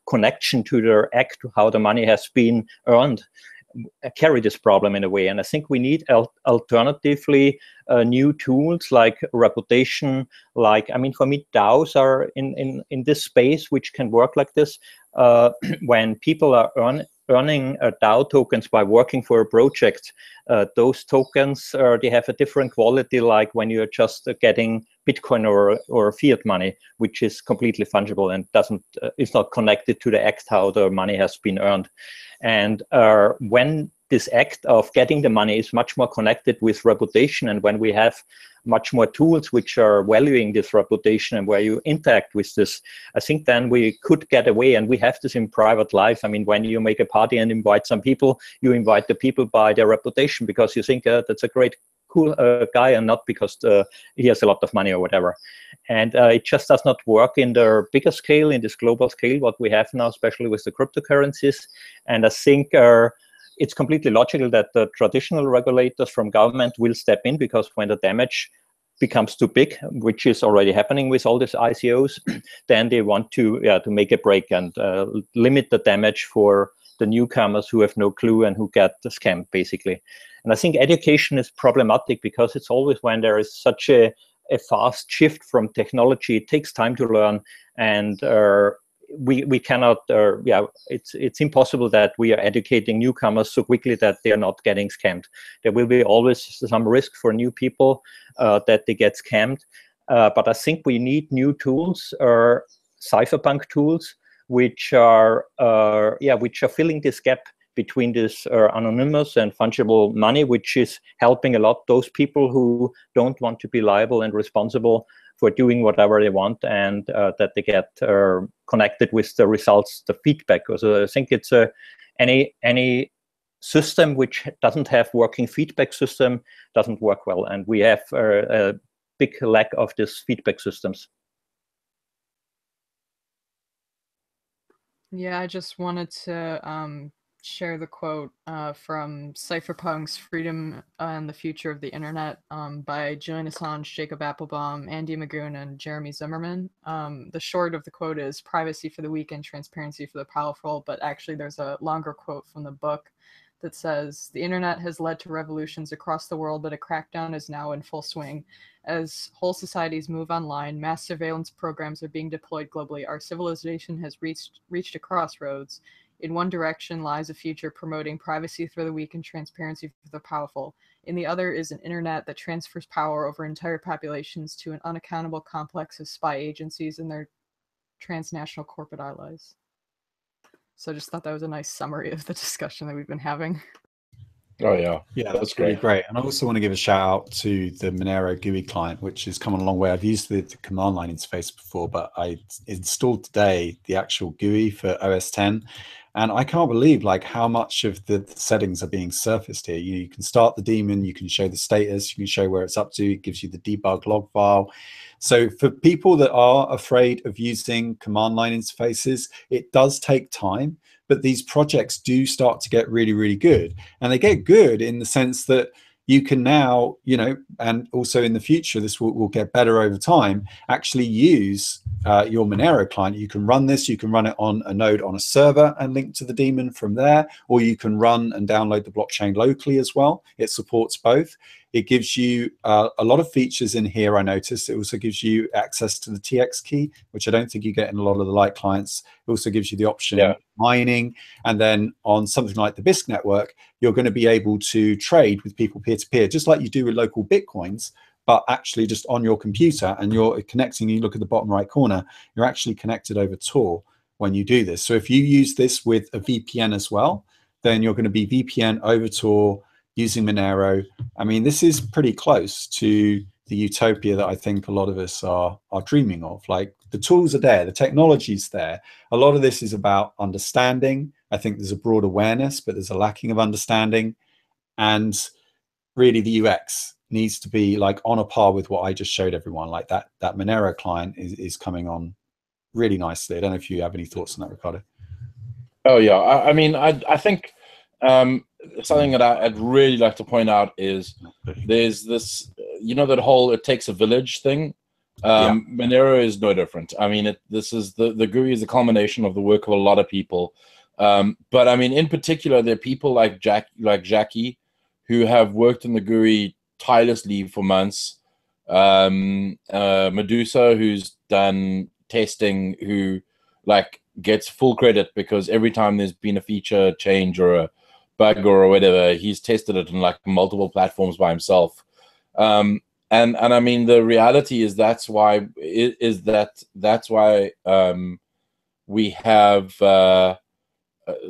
C: connection to the act, how the money has been earned, carry this problem in a way. And I think we need alternatively new tools like reputation, like, I mean, for me, DAOs are in this space which can work like this. When people are earning DAO tokens by working for a project, those tokens they have a different quality, like when you're just getting Bitcoin or fiat money, which is completely fungible and is not connected to the act how the money has been earned. And when this act of getting the money is much more connected with reputation, and when we have much more tools which are valuing this reputation and where you interact with this, I think then we could get away. And we have this in private life. I mean, when you make a party and invite some people, you invite the people by their reputation because you think that's a great cool guy, and not because he has a lot of money or whatever. And it just does not work in the bigger scale, in this global scale what we have now, especially with the cryptocurrencies. And I think it's completely logical that the traditional regulators from government will step in, because when the damage becomes too big, which is already happening with all these ICOs, then they want to make a break and limit the damage for the newcomers who have no clue and who get scammed, basically. And I think education is problematic because it's always when there is such a fast shift from technology, it takes time to learn, and we cannot, it's impossible that we are educating newcomers so quickly that they are not getting scammed. There will be always some risk for new people that they get scammed. But I think we need new tools, cypherpunk tools, which are filling this gap between this anonymous and fungible money, which is helping a lot those people who don't want to be liable and responsible for doing whatever they want, and that they get connected with the results, the feedback. So I think it's any system which doesn't have working feedback system doesn't work well, and we have a big lack of these feedback systems.
F: Yeah, I just wanted to share the quote from Cypherpunks, Freedom and the Future of the Internet by Julian Assange, Jacob Applebaum, Andy Magoon, and Jeremy Zimmerman. The short of the quote is privacy for the weak and transparency for the powerful, but actually there's a longer quote from the book that says, the internet has led to revolutions across the world, but a crackdown is now in full swing. As whole societies move online, mass surveillance programs are being deployed globally. Our civilization has reached a crossroads. In one direction lies a future promoting privacy for the weak and transparency for the powerful. In the other is an internet that transfers power over entire populations to an unaccountable complex of spy agencies and their transnational corporate allies. So I just thought that was a nice summary of the discussion that we've been having.
B: Oh, yeah.
A: Yeah, that's really great. And I also want to give a shout out to the Monero GUI client, which has come a long way. I've used the command line interface before, but I installed today the actual GUI for OS 10. And I can't believe like how much of the settings are being surfaced here. You can start the daemon, you can show the status, you can show where it's up to, it gives you the debug log file. So for people that are afraid of using command line interfaces, it does take time, but these projects do start to get really, really good. And they get good in the sense that you can now, and also in the future, this will get better over time, actually use your Monero client. You can run this, you can run it on a node on a server and link to the daemon from there, or you can run and download the blockchain locally as well. It supports both. It gives you a lot of features in here, I noticed. It also gives you access to the TX key, which I don't think you get in a lot of the light clients. It also gives you the option of mining. And then on something like the Bisq network, you're going to be able to trade with people peer-to-peer, just like you do with local Bitcoins, but actually just on your computer, and you're connecting. You look at the bottom right corner, you're actually connected over Tor when you do this. So if you use this with a VPN as well, then you're going to be VPN over Tor using Monero. I mean, this is pretty close to the utopia that I think a lot of us are dreaming of. Like, the tools are there, the technology's there. A lot of this is about understanding. I think there's a broad awareness, but there's a lacking of understanding. And really the UX needs to be like on a par with what I just showed everyone. Like that Monero client is coming on really nicely. I don't know if you have any thoughts on that, Riccardo.
B: Oh yeah, I mean, I think something that I'd really like to point out is there's this, that whole "it takes a village" thing. Monero is no different. I mean, this is the GUI is a culmination of the work of a lot of people. But I mean, in particular, there are people like Jackie, who have worked in the GUI tirelessly for months. Medusa, who's done testing, who gets full credit because every time there's been a feature change or a bug or whatever, he's tested it on multiple platforms by himself. And I mean, the reality is that's why we have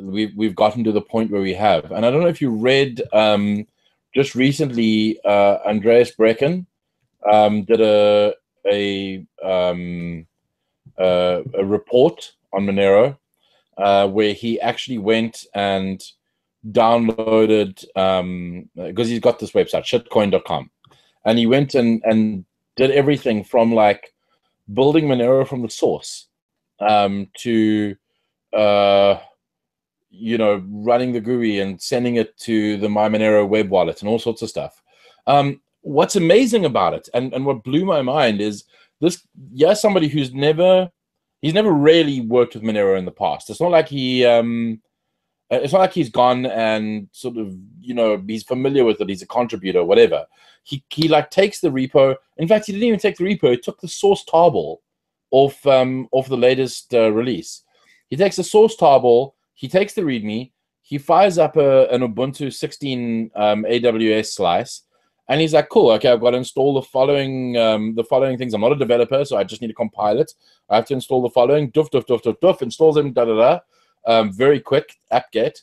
B: we've gotten to the point where we have. And I don't know if you read just recently, Andreas Brecken did a report on Monero where he actually went and downloaded, because he's got this website, shitcoin.com, and he went and did everything from building Monero from the source to running the GUI and sending it to the My Monero web wallet and all sorts of stuff. What's amazing about it, and what blew my mind, is this. Yeah, somebody who's never really worked with Monero in the past. It's not like it's not like he's gone and sort of he's familiar with it. He's a contributor, whatever. He takes the repo. In fact, he didn't even take the repo. He took the source tarball off the latest release. He takes the source tarball, he takes the README, he fires up an Ubuntu 16 AWS slice, and he's like, cool, okay, I've got to install the following things. I'm not a developer, so I just need to compile it. I have to install the following, installs them, very quick, apt-get.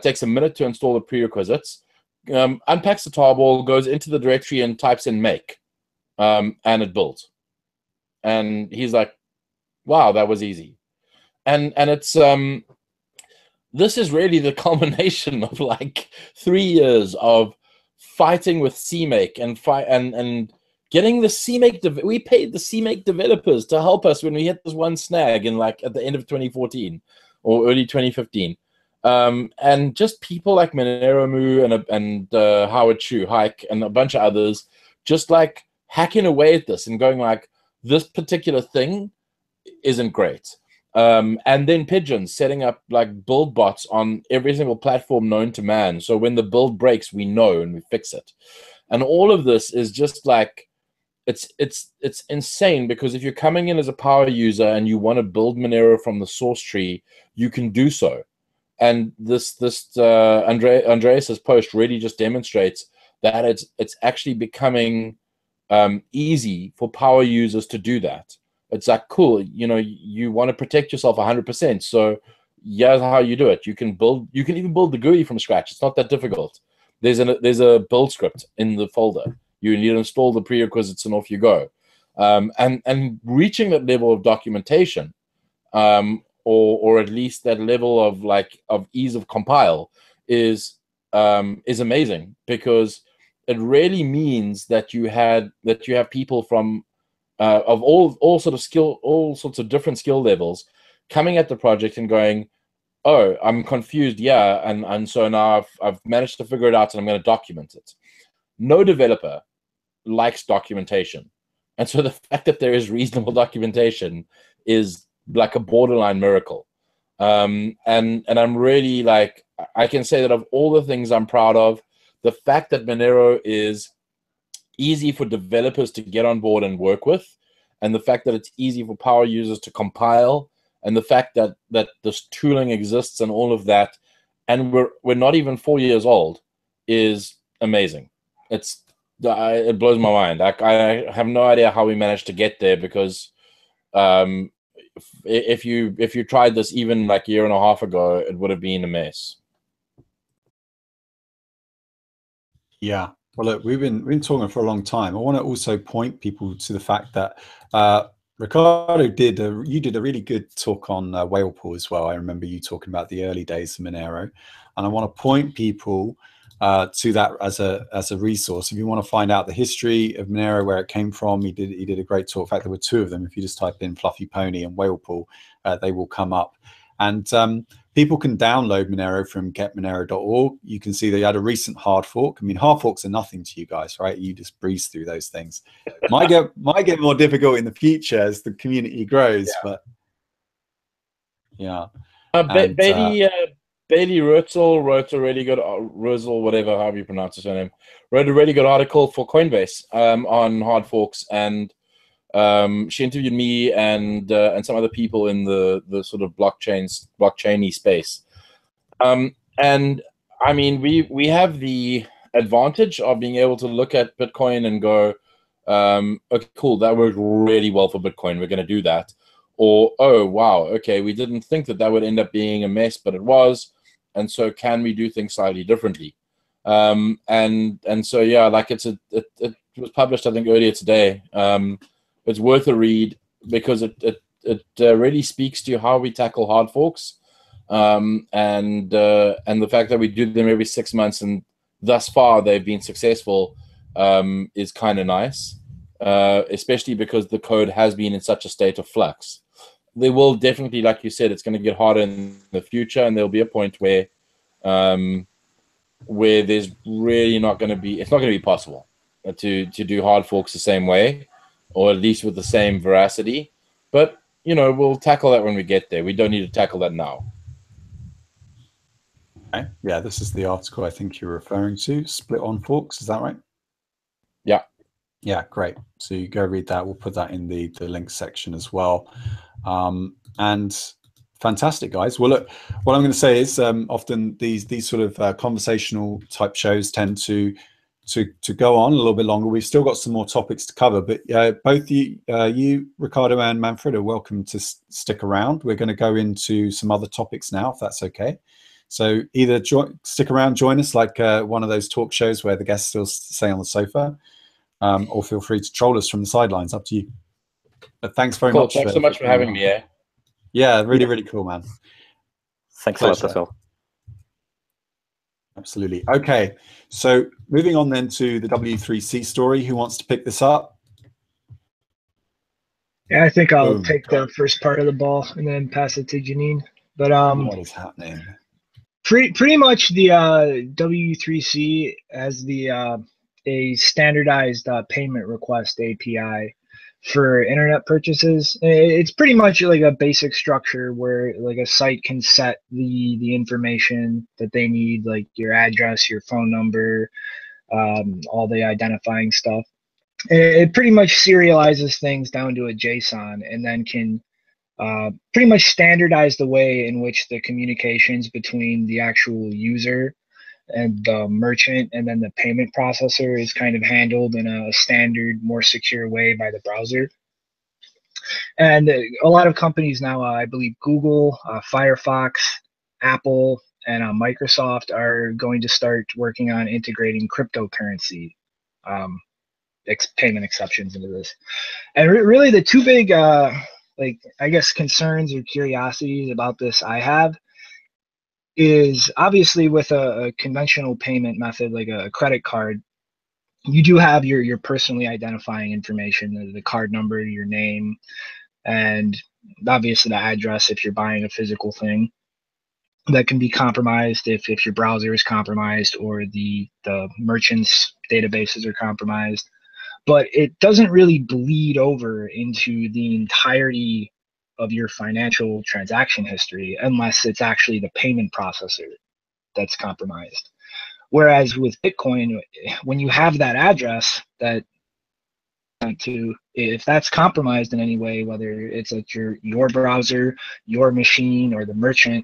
B: Takes a minute to install the prerequisites. Unpacks the tarball, goes into the directory and types in make, and it builds. And he's like, wow, that was easy. And it's this is really the culmination of like 3 years of fighting with CMake and getting the CMake. We paid the CMake developers to help us when we hit this one snag in like at the end of 2014 or early 2015. And just people like Monero and Howard Chu, Hike, and a bunch of others, just like hacking away at this and going like, this particular thing isn't great. And then Pigeon setting up like build bots on every single platform known to man. So when the build breaks, we know and we fix it. And all of this is just like, it's insane, because if you're coming in as a power user and you want to build Monero from the source tree, you can do so. And this Andreas's post really just demonstrates that it's actually becoming easy for power users to do that. It's like, cool, you know, you want to protect yourself 100%. So here's how you do it. You can even build the GUI from scratch. It's not that difficult. There's a build script in the folder. You need to install the prerequisites and off you go. And reaching that level of documentation, or at least that level of ease of compile is amazing, because it really means that you have people from of all sorts of different skill levels coming at the project and going, oh, I'm confused, yeah, and so now I've managed to figure it out and I'm going to document it. No developer likes documentation, and so the fact that there is reasonable documentation is like a borderline miracle. And I'm really like, I can say that of all the things I'm proud of, the fact that Monero is easy for developers to get on board and work with, and the fact that it's easy for power users to compile, and the fact that this tooling exists and all of that, and we're not even 4 years old, is amazing. It blows my mind. I have no idea how we managed to get there, because if you tried this even like a year and a half ago, it would have been a mess.
A: Yeah. Well, look, we've been talking for a long time. I want to also point people to the fact that Riccardo you did a really good talk on whale pool as well. I remember you talking about the early days of Monero, and I want to point people to that as a resource. If you want to find out the history of Monero, where it came from, he did a great talk. In fact, there were two of them. If you just type in Fluffy Pony and whale pool, they will come up. And people can download Monero from getmonero.org. You can see they had a recent hard fork. I mean, hard forks are nothing to you guys, right? You just breeze through those things. Might get more difficult in the future as the community grows, yeah. But yeah.
B: Bailey Rutzel wrote a really good, Rutzel, whatever, however you pronounce his name, wrote a really good article for Coinbase on hard forks, and she interviewed me and some other people in the sort of blockchain-y space. And I mean, we have the advantage of being able to look at Bitcoin and go, okay, cool, that worked really well for Bitcoin, we're going to do that. Or, oh, wow, okay, we didn't think that would end up being a mess, but it was. And so can we do things slightly differently? And so, yeah, like it was published, I think, earlier today. It's worth a read, because it really speaks to how we tackle hard forks, and the fact that we do them every 6 months, and thus far they've been successful, is kind of nice, especially because the code has been in such a state of flux. There will definitely, like you said, it's going to get harder in the future, and there'll be a point where there's really not going to be, it's not going to be possible to do hard forks the same way, or at least with the same veracity. But, you know, we'll tackle that when we get there. We don't need to tackle that now.
A: Okay. Yeah, this is the article I think you're referring to, Split on Forks, is that right?
B: Yeah.
A: Yeah, great. So you go read that. We'll put that in the links section as well. And Fantastic, guys. Well, look, what I'm going to say is often these sort of conversational type shows tend to go on a little bit longer. We've still got some more topics to cover, but both you, Riccardo and Manfred, are welcome to stick around. We're going to go into some other topics now, if that's okay. So either stick around, join us like one of those talk shows where the guests still stay on the sofa, or feel free to troll us from the sidelines. Up to you. But thanks very much.
B: Thanks so much for having me.
A: Yeah, really cool, man.
C: Thanks a lot as well.
A: Absolutely. Okay, so moving on then to the W3C story. Who wants to pick this up?
G: Yeah, I think I'll take the first part of the ball and then pass it to Janine. But
A: what is happening?
G: Pretty much the W3C as a standardized payment request API for internet purchases. It's pretty much like a basic structure where like a site can set the information that they need, like your address, your phone number, all the identifying stuff. It pretty much serializes things down to a JSON and then can pretty much standardize the way in which the communications between the actual user and the merchant and then the payment processor is kind of handled in a standard, more secure way by the browser. And a lot of companies now, I believe Google, Firefox, Apple, and Microsoft are going to start working on integrating cryptocurrency payment exceptions into this. And really the two big, like, I guess, concerns or curiosities about this I have is obviously with a conventional payment method like a credit card, you do have your personally identifying information, the card number, your name, and obviously the address if you're buying a physical thing that can be compromised if your browser is compromised or the merchant's databases are compromised. But it doesn't really bleed over into the entirety of your financial transaction history unless it's actually the payment processor that's compromised. Whereas with Bitcoin, when you have that address that if that's compromised in any way, whether it's at your browser, your machine, or the merchant,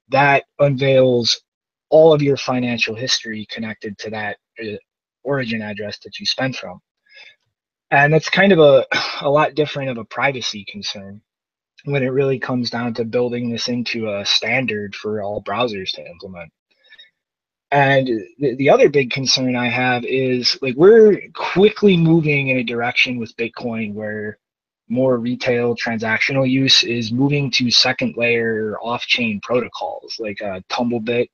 G: that unveils all of your financial history connected to that origin address that you spent from. And that's kind of a lot different of a privacy concern when it really comes down to building this into a standard for all browsers to implement. And the other big concern I have is, like, we're quickly moving in a direction with Bitcoin where more retail transactional use is moving to second layer off-chain protocols like Tumblebit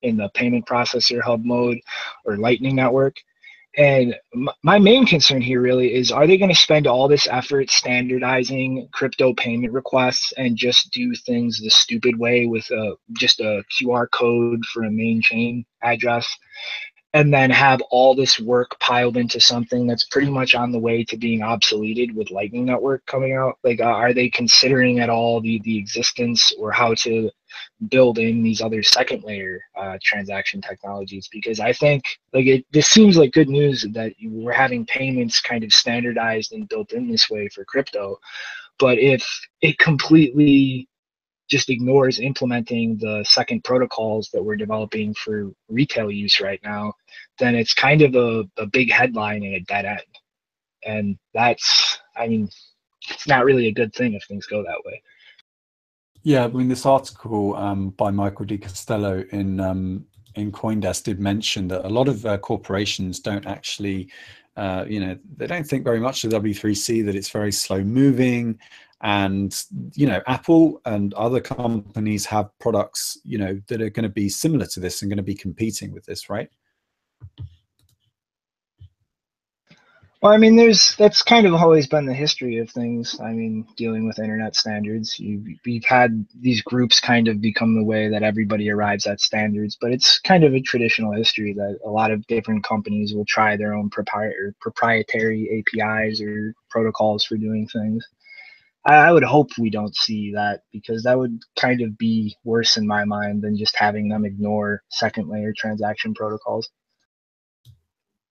G: in the payment processor hub mode or Lightning Network. And my main concern here really is, are they going to spend all this effort standardizing crypto payment requests and just do things the stupid way with just a QR code for a main chain address, and then have all this work piled into something that's pretty much on the way to being obsoleted with Lightning Network coming out? Like, are they considering at all the existence or how to build in these other second layer transaction technologies? Because I think, like, this seems like good news that we're having payments kind of standardized and built in this way for crypto. But if it completely just ignores implementing the second protocols that we're developing for retail use right now, then it's kind of a big headline and a dead end. And that's, I mean, it's not really a good thing if things go that way.
A: Yeah, I mean, this article by Michael Di Castello in CoinDesk did mention that a lot of corporations don't actually, they don't think very much of W3C, that it's very slow moving. And, Apple and other companies have products, that are going to be similar to this and going to be competing with this, right?
G: Well, I mean, that's kind of always been the history of things. I mean, dealing with internet standards, we've had these groups kind of become the way that everybody arrives at standards, but it's kind of a traditional history that a lot of different companies will try their own proprietary APIs or protocols for doing things. I would hope we don't see that, because that would kind of be worse in my mind than just having them ignore second layer transaction protocols.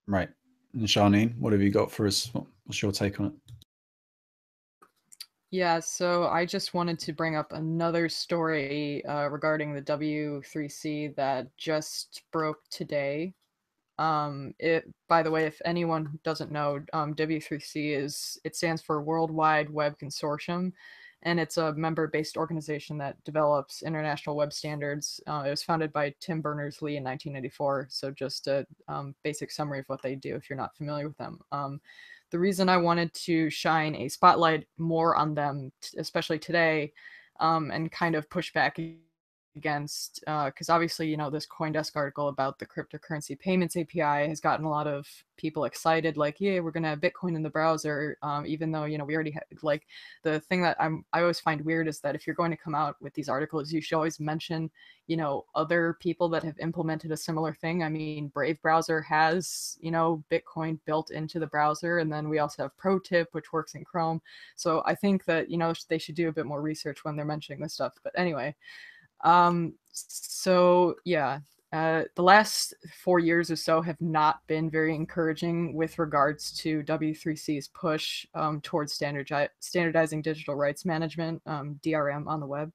A: Right. And Charlene, what have you got for us? What's your take on it?
F: Yeah, so I just wanted to bring up another story regarding the W3C that just broke today. By the way, if anyone doesn't know, W3C it stands for Worldwide Web Consortium, and it's a member-based organization that develops international web standards. It was founded by Tim Berners-Lee in 1994. So just a basic summary of what they do if you're not familiar with them. The reason I wanted to shine a spotlight more on them, especially today, and kind of push back against, because obviously, this CoinDesk article about the cryptocurrency payments API has gotten a lot of people excited, like, yeah, we're going to have Bitcoin in the browser, even though, we already have, like, the thing that I always find weird is that if you're going to come out with these articles, you should always mention, other people that have implemented a similar thing. I mean, Brave browser has, Bitcoin built into the browser, and then we also have ProTip, which works in Chrome. So I think that, they should do a bit more research when they're mentioning this stuff. But anyway, so yeah, the last 4 years or so have not been very encouraging with regards to W3C's push towards standardizing digital rights management, DRM, on the web.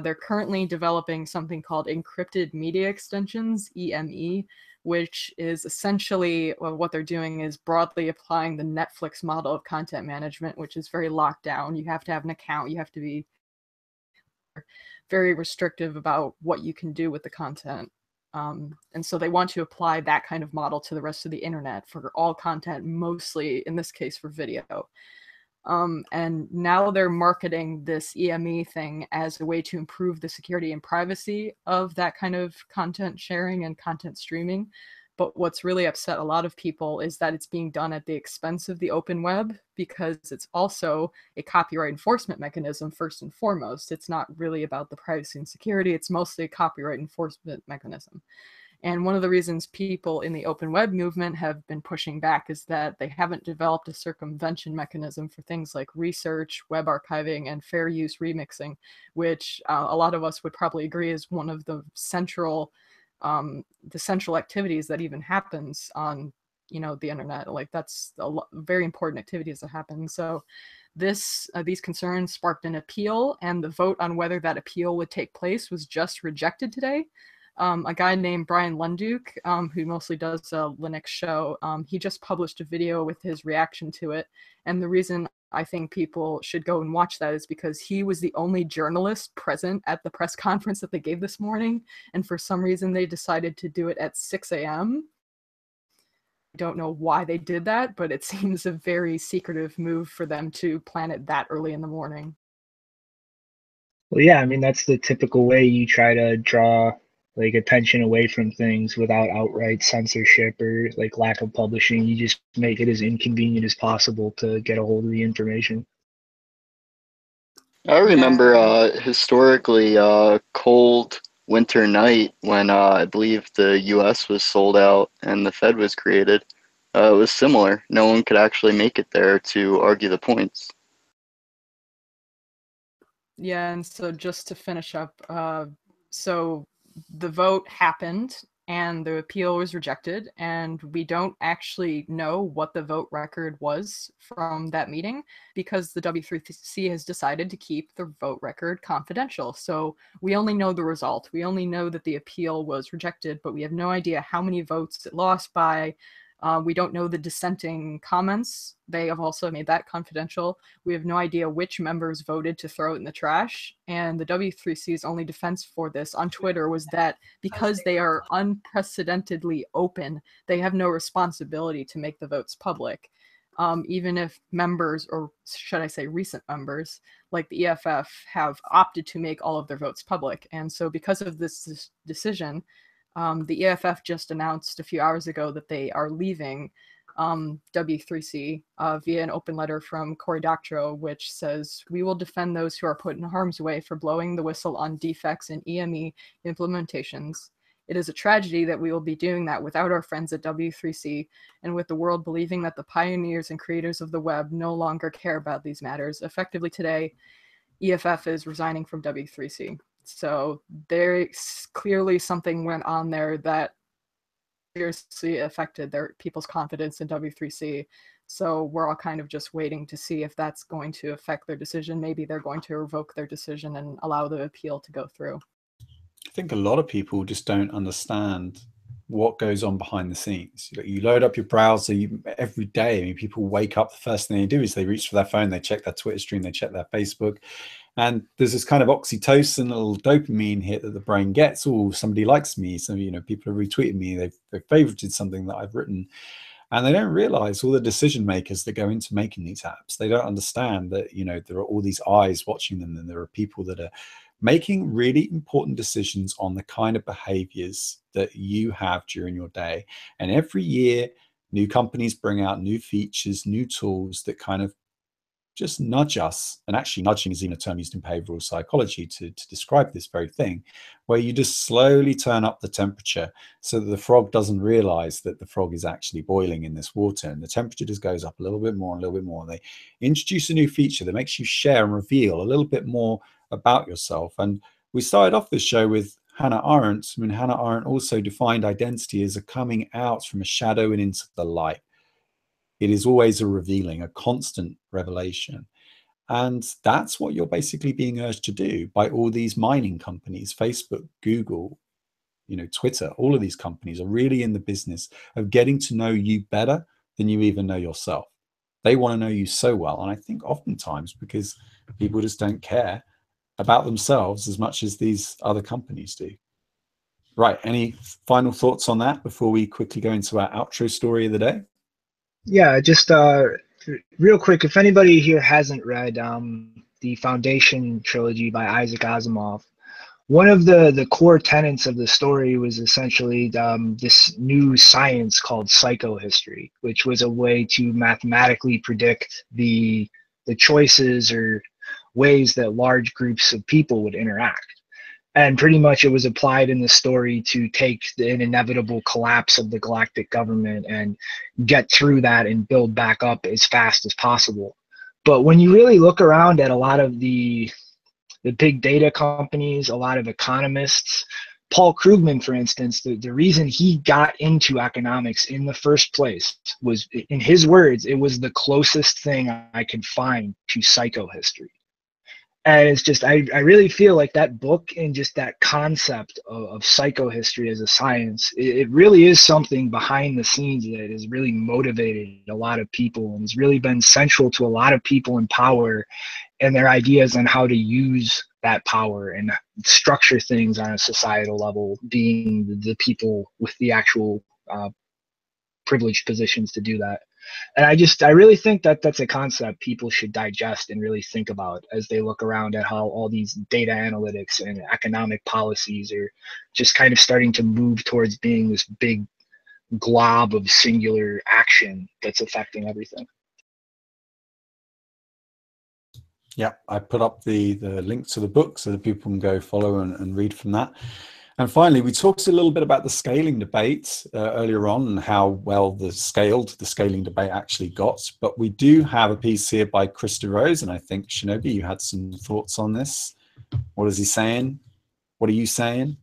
F: They're currently developing something called encrypted media extensions, EME, which is essentially, well, what they're doing is broadly applying the Netflix model of content management, which is very locked down. You have to have an account, you have to be very restrictive about what you can do with the content. And so they want to apply that kind of model to the rest of the internet for all content, mostly in this case for video. And now they're marketing this EME thing as a way to improve the security and privacy of that kind of content sharing and content streaming. But what's really upset a lot of people is that it's being done at the expense of the open web, because it's also a copyright enforcement mechanism first and foremost. It's not really about the privacy and security. It's mostly a copyright enforcement mechanism. And one of the reasons people in the open web movement have been pushing back is that they haven't developed a circumvention mechanism for things like research, web archiving, and fair use remixing, which a lot of us would probably agree is one of the central activities that even happens on, the internet. Like, that's very important activities that happen. So these concerns sparked an appeal, and the vote on whether that appeal would take place was just rejected today. A guy named Bryan Lunduke, who mostly does a Linux show, he just published a video with his reaction to it. And the reason I think people should go and watch that is because he was the only journalist present at the press conference that they gave this morning. And for some reason, they decided to do it at 6 a.m. I don't know why they did that, but it seems a very secretive move for them to plan it that early in the morning.
G: Well, yeah, I mean, that's the typical way you try to draw like attention away from things without outright censorship or like lack of publishing. You just make it as inconvenient as possible to get a hold of the information.
E: I remember historically cold winter night when I believe the US was sold out and the Fed was created. It was similar. No one could actually make it there to argue the points.
F: Yeah, and so just to finish up, so the vote happened and the appeal was rejected, and we don't actually know what the vote record was from that meeting because the W3C has decided to keep the vote record confidential. So we only know the result. We only know that the appeal was rejected, but we have no idea how many votes it lost by. We don't know the dissenting comments. They have also made that confidential. We have no idea which members voted to throw it in the trash. And the W3C's only defense for this on Twitter was that because they are unprecedentedly open, they have no responsibility to make the votes public. Even if members, or should I say recent members, like the EFF have opted to make all of their votes public. And so because of this decision, the EFF just announced a few hours ago that they are leaving W3C via an open letter from Cory Doctorow, which says, "We will defend those who are put in harm's way for blowing the whistle on defects in EME implementations. It is a tragedy that we will be doing that without our friends at W3C and with the world believing that the pioneers and creators of the web no longer care about these matters. Effectively today, EFF is resigning from W3C." So there's clearly something went on there that seriously affected people's confidence in W3C. So we're all kind of just waiting to see if that's going to affect their decision. Maybe they're going to revoke their decision and allow the appeal to go through.
A: I think a lot of people just don't understand what goes on behind the scenes. You load up your browser every day. I mean, people wake up, the first thing they do is they reach for their phone, they check their Twitter stream, they check their Facebook. And there's this kind of oxytocin, a little dopamine hit that the brain gets. Oh, somebody likes me. So, people have retweeted me. They've favorited something that I've written. And they don't realize all the decision makers that go into making these apps. They don't understand that, there are all these eyes watching them, and there are people that are making really important decisions on the kind of behaviors that you have during your day. And every year, new companies bring out new features, new tools that kind of just nudge us. And actually, nudging is even a term used in behavioral psychology to describe this very thing, where you just slowly turn up the temperature so that the frog doesn't realize that the frog is actually boiling in this water. And the temperature just goes up a little bit more and a little bit more. And they introduce a new feature that makes you share and reveal a little bit more about yourself. And we started off this show with Hannah Arendt. I mean, Hannah Arendt also defined identity as a coming out from a shadow and into the light. It is always a revealing, a constant revelation. And that's what you're basically being urged to do by all these mining companies, Facebook, Google, Twitter. All of these companies are really in the business of getting to know you better than you even know yourself. They want to know you so well. And I think oftentimes because people just don't care about themselves as much as these other companies do. Right. Any final thoughts on that before we quickly go into our outro story of the day?
G: Yeah, just real quick, if anybody here hasn't read the Foundation trilogy by Isaac Asimov, one of the core tenets of the story was essentially this new science called psychohistory, which was a way to mathematically predict the choices or ways that large groups of people would interact. And pretty much it was applied in the story to take an inevitable collapse of the galactic government and get through that and build back up as fast as possible. But when you really look around at a lot of the big data companies, a lot of economists, Paul Krugman, for instance, the reason he got into economics in the first place was, in his words, it was the closest thing I could find to psychohistory. And it's just, I really feel like that book and just that concept of psychohistory as a science, it really is something behind the scenes that has really motivated a lot of people and has really been central to a lot of people in power and their ideas on how to use that power and structure things on a societal level, being the people with the actual privileged positions to do that. And I really think that that's a concept people should digest and really think about as they look around at how all these data analytics and economic policies are just kind of starting to move towards being this big glob of singular action that's affecting everything.
A: Yeah, I put up the link to the book so that people can go follow and read from that. And finally, we talked a little bit about the scaling debate earlier on and how well the scaling debate actually got. But we do have a piece here by Chris DeRose, and I think, Shinobi, you had some thoughts on this. What is he saying? What are you saying?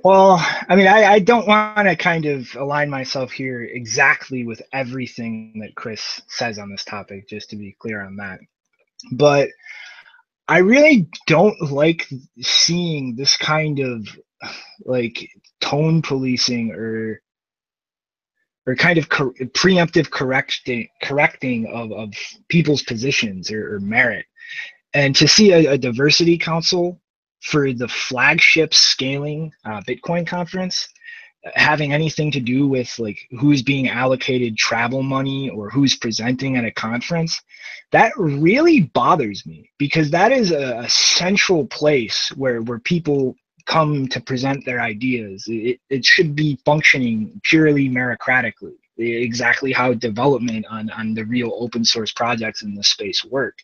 G: Well, I mean, I don't want to kind of align myself here exactly with everything that Chris says on this topic, just to be clear on that. But I really don't like seeing this kind of like tone policing or kind of preemptive correcting of people's positions or merit. And to see a diversity council for the flagship scaling Bitcoin conference having anything to do with like who's being allocated travel money or who's presenting at a conference, that really bothers me, because that is a central place where people come to present their ideas. It should be functioning purely meritocratically, exactly how development on the real open source projects in this space work.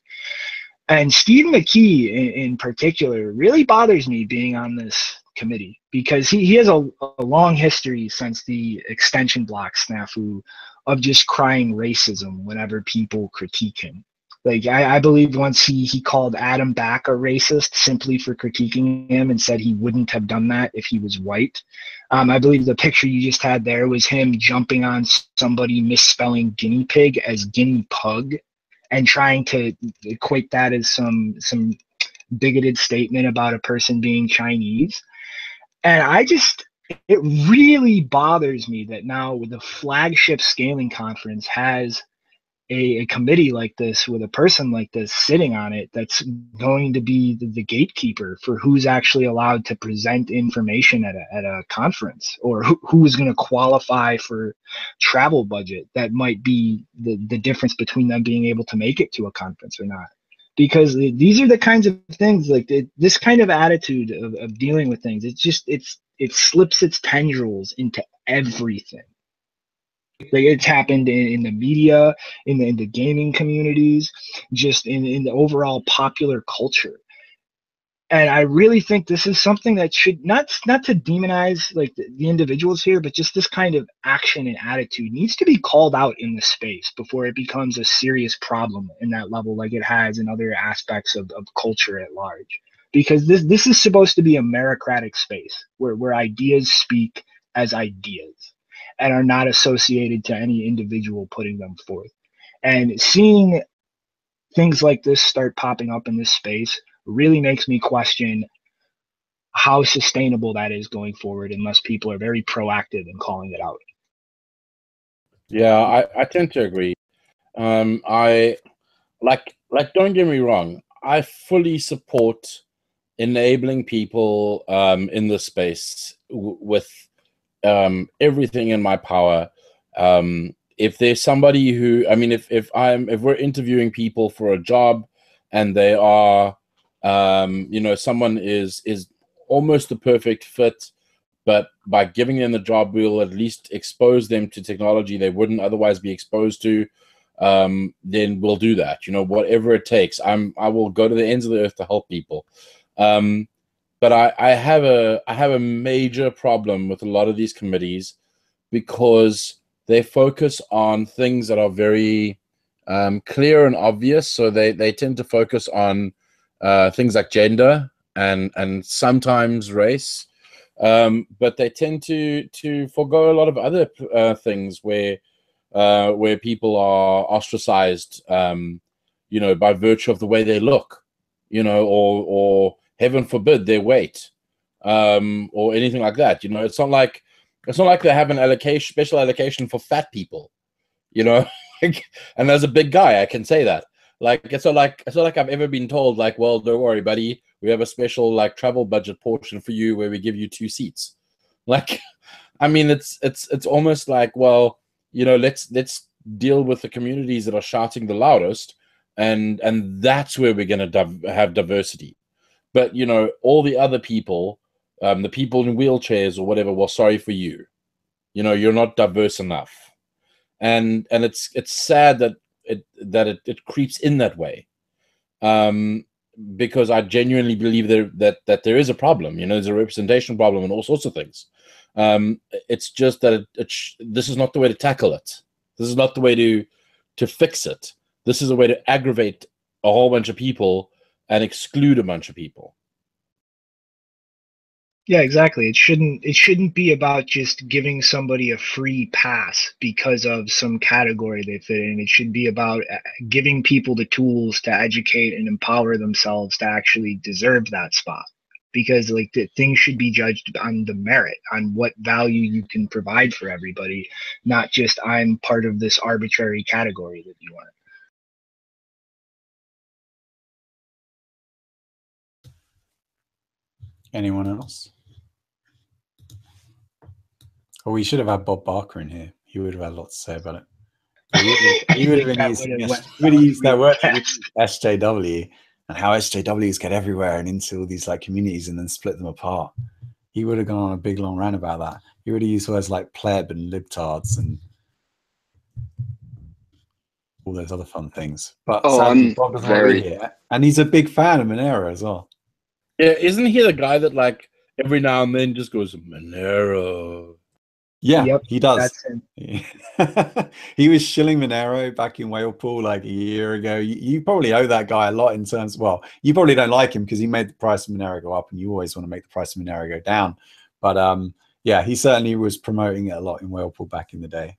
G: And Steve McKee in particular really bothers me being on this committee, because he has a long history since the extension block snafu of just crying racism whenever people critique him. Like, I believe once he called Adam Back a racist simply for critiquing him and said he wouldn't have done that if he was white. I believe the picture you just had there was him jumping on somebody misspelling guinea pig as guinea pug and trying to equate that as some bigoted statement about a person being Chinese. And it really bothers me that now the flagship scaling conference has a committee like this with a person like this sitting on it that's going to be the gatekeeper for who's actually allowed to present information at a conference, or who's going to qualify for travel budget that might be the difference between them being able to make it to a conference or not. Because these are the kinds of things, like this kind of attitude of dealing with things, it slips its tendrils into everything. Like, it's happened in the media, in the gaming communities, just in the overall popular culture. And I really think this is something that should not to demonize like the individuals here, but just this kind of action and attitude needs to be called out in the space before it becomes a serious problem in that level, like it has in other aspects of culture at large. Because this is supposed to be a meritocratic space where ideas speak as ideas and are not associated to any individual putting them forth. And seeing things like this start popping up in this space really makes me question how sustainable that is going forward, unless people are very proactive in calling it out.
B: Yeah, I tend to agree. I like don't get me wrong, I fully support enabling people in this space with everything in my power. If there's somebody who, I mean, if we're interviewing people for a job and they are, someone is almost the perfect fit, but by giving them the job, we'll at least expose them to technology they wouldn't otherwise be exposed to. Then we'll do that. Whatever it takes. I will go to the ends of the earth to help people. But I have a major problem with a lot of these committees because they focus on things that are very clear and obvious. So they tend to focus on things like gender and sometimes race, but they tend to forego a lot of other things where people are ostracized, by virtue of the way they look, or heaven forbid their weight, or anything like that. It's not like they have an special allocation for fat people, and as a big guy, I can say that. It's not like I've ever been told, like, well, don't worry, buddy, we have a special travel budget portion for you where we give you 2 seats. I mean, it's almost like, well, let's deal with the communities that are shouting the loudest, and that's where we're going to have diversity. But all the other people, the people in wheelchairs or whatever, well, sorry for you. You're not diverse enough, and it's sad that it creeps in that way, because I genuinely believe that there is a problem. There's a representation problem and all sorts of things. It's just that this is not the way to tackle it. This is not the way to fix it. This is a way to aggravate a whole bunch of people and exclude a bunch of people.
G: Yeah, exactly. It shouldn't be about just giving somebody a free pass because of some category they fit in. It should be about giving people the tools to educate and empower themselves to actually deserve that spot. Because the things should be judged on the merit, on what value you can provide for everybody, not just I'm part of this arbitrary category that you are.
A: Anyone else? Oh, we should have had Bob Barker in here. He would have had a lot to say about it. He would have used that word, SJW, and how SJWs get everywhere and into all these communities and then split them apart. He would have gone on a big long rant about that. He would have used words like pleb and libtards and all those other fun things. But sadly, Bob doesn't want to be here. And he's a big fan of Monero as well.
B: Yeah, isn't he the guy that every now and then just goes, Monero?
A: Yeah,
G: Yep,
A: he does.
G: that's him.
A: He was shilling Monero back in Whalepool like a year ago. You probably owe that guy a lot in terms, well, you probably don't like him because he made the price of Monero go up, and you always want to make the price of Monero go down. But yeah, he certainly was promoting it a lot in Whalepool back in the day.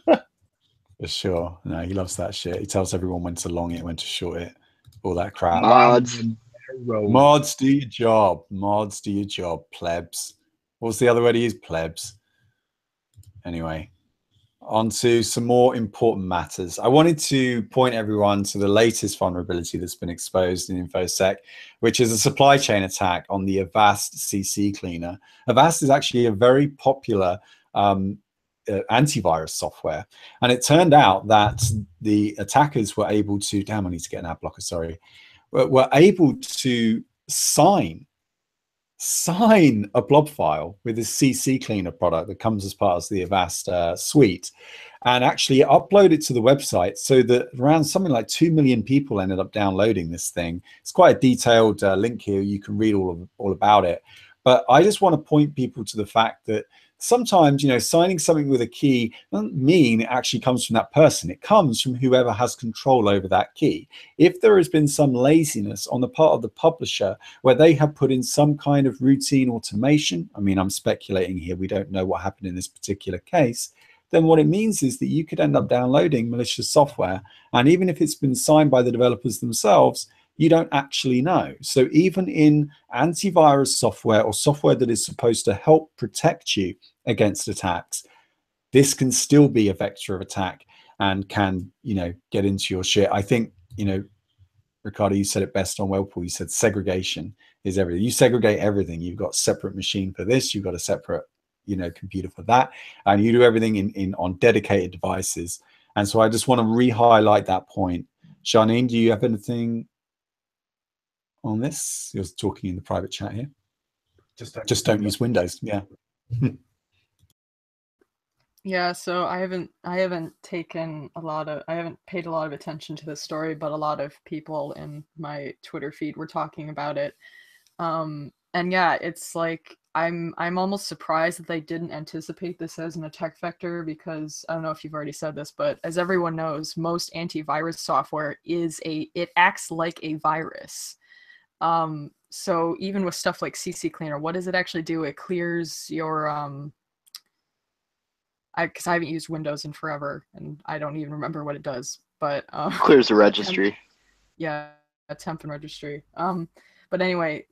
A: For sure. No, he loves that shit. He tells everyone when to long it, when to short it, all that crap.
E: Mods.
A: Mods, do your job. Mods, do your job, plebs. What's the other word he used? Plebs. Anyway, on to some more important matters. I wanted to point everyone to the latest vulnerability that's been exposed in InfoSec, which is a supply chain attack on the Avast CC cleaner. Avast is actually a very popular antivirus software, and it turned out that the attackers were able to, damn, I need to get an ad blocker, sorry, were able to sign a blob file with a CC cleaner product that comes as part of the Avast suite, and actually upload it to the website, so that around something like 2 million people ended up downloading this thing. It's quite a detailed link here. You can read all about it. But I just want to point people to the fact that sometimes, you know, signing something with a key doesn't mean it actually comes from that person. It comes from whoever has control over that key. If there has been some laziness on the part of the publisher where they have put in some kind of routine automation, I mean, I'm speculating here, we don't know what happened in this particular case, then what it means is that you could end up downloading malicious software. And even if it's been signed by the developers themselves, you don't actually know. So even in antivirus software or software that is supposed to help protect you against attacks, this can still be a vector of attack and can, you know, get into your shit. I think, you know, Riccardo, you said it best on Wellpool. You said segregation is everything. You segregate everything. You've got a separate machine for this. You've got a separate, you know, computer for that, and you do everything on dedicated devices. And so I just want to re-highlight that point. Janine, do you have anything on this? You're talking in the private chat here. Just don't use Windows. Yeah.
F: Yeah, so I haven't paid a lot of attention to this story, but a lot of people in my Twitter feed were talking about it. And yeah, it's like I'm almost surprised that they didn't anticipate this as an attack vector, because I don't know if you've already said this, but as everyone knows, most antivirus software it acts like a virus. So even with stuff like CC Cleaner, what does it actually do? It clears your because I haven't used Windows in forever, and I don't even remember what it does. But
E: clears the registry.
F: Yeah, a temp and registry. But anyway,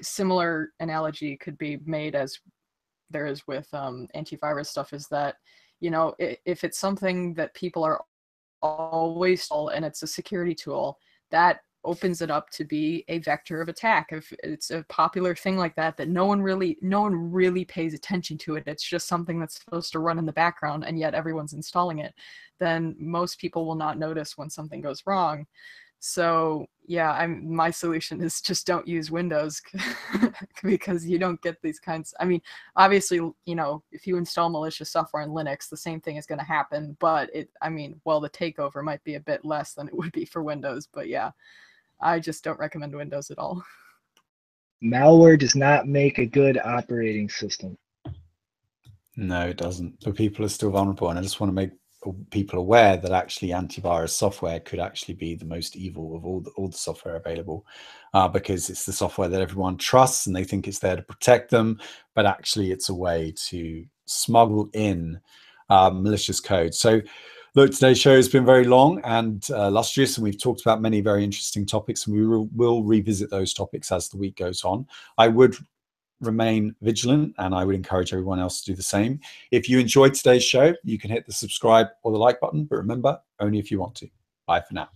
F: similar analogy could be made as there is with antivirus stuff, is that, you know, if it's something that people are always, and it's a security tool, that opens it up to be a vector of attack. If it's a popular thing like that no one really pays attention to it, it's just something that's supposed to run in the background, and yet everyone's installing it, then most people will not notice when something goes wrong. So yeah, my solution is just don't use Windows because you don't get these kinds. I mean, obviously, you know, if you install malicious software in Linux, the same thing is going to happen, but the takeover might be a bit less than it would be for Windows. But yeah, I just don't recommend Windows at all.
G: Malware does not make a good operating system.
A: No, it doesn't. But people are still vulnerable, and I just want to make people aware that actually antivirus software could actually be the most evil of all the software available, because it's the software that everyone trusts and they think it's there to protect them, but actually it's a way to smuggle in malicious code. So look, today's show has been very long and illustrious, and we've talked about many very interesting topics, and we will revisit those topics as the week goes on. I would remain vigilant, and I would encourage everyone else to do the same. If you enjoyed today's show, you can hit the subscribe or the like button, but remember, only if you want to. Bye for now.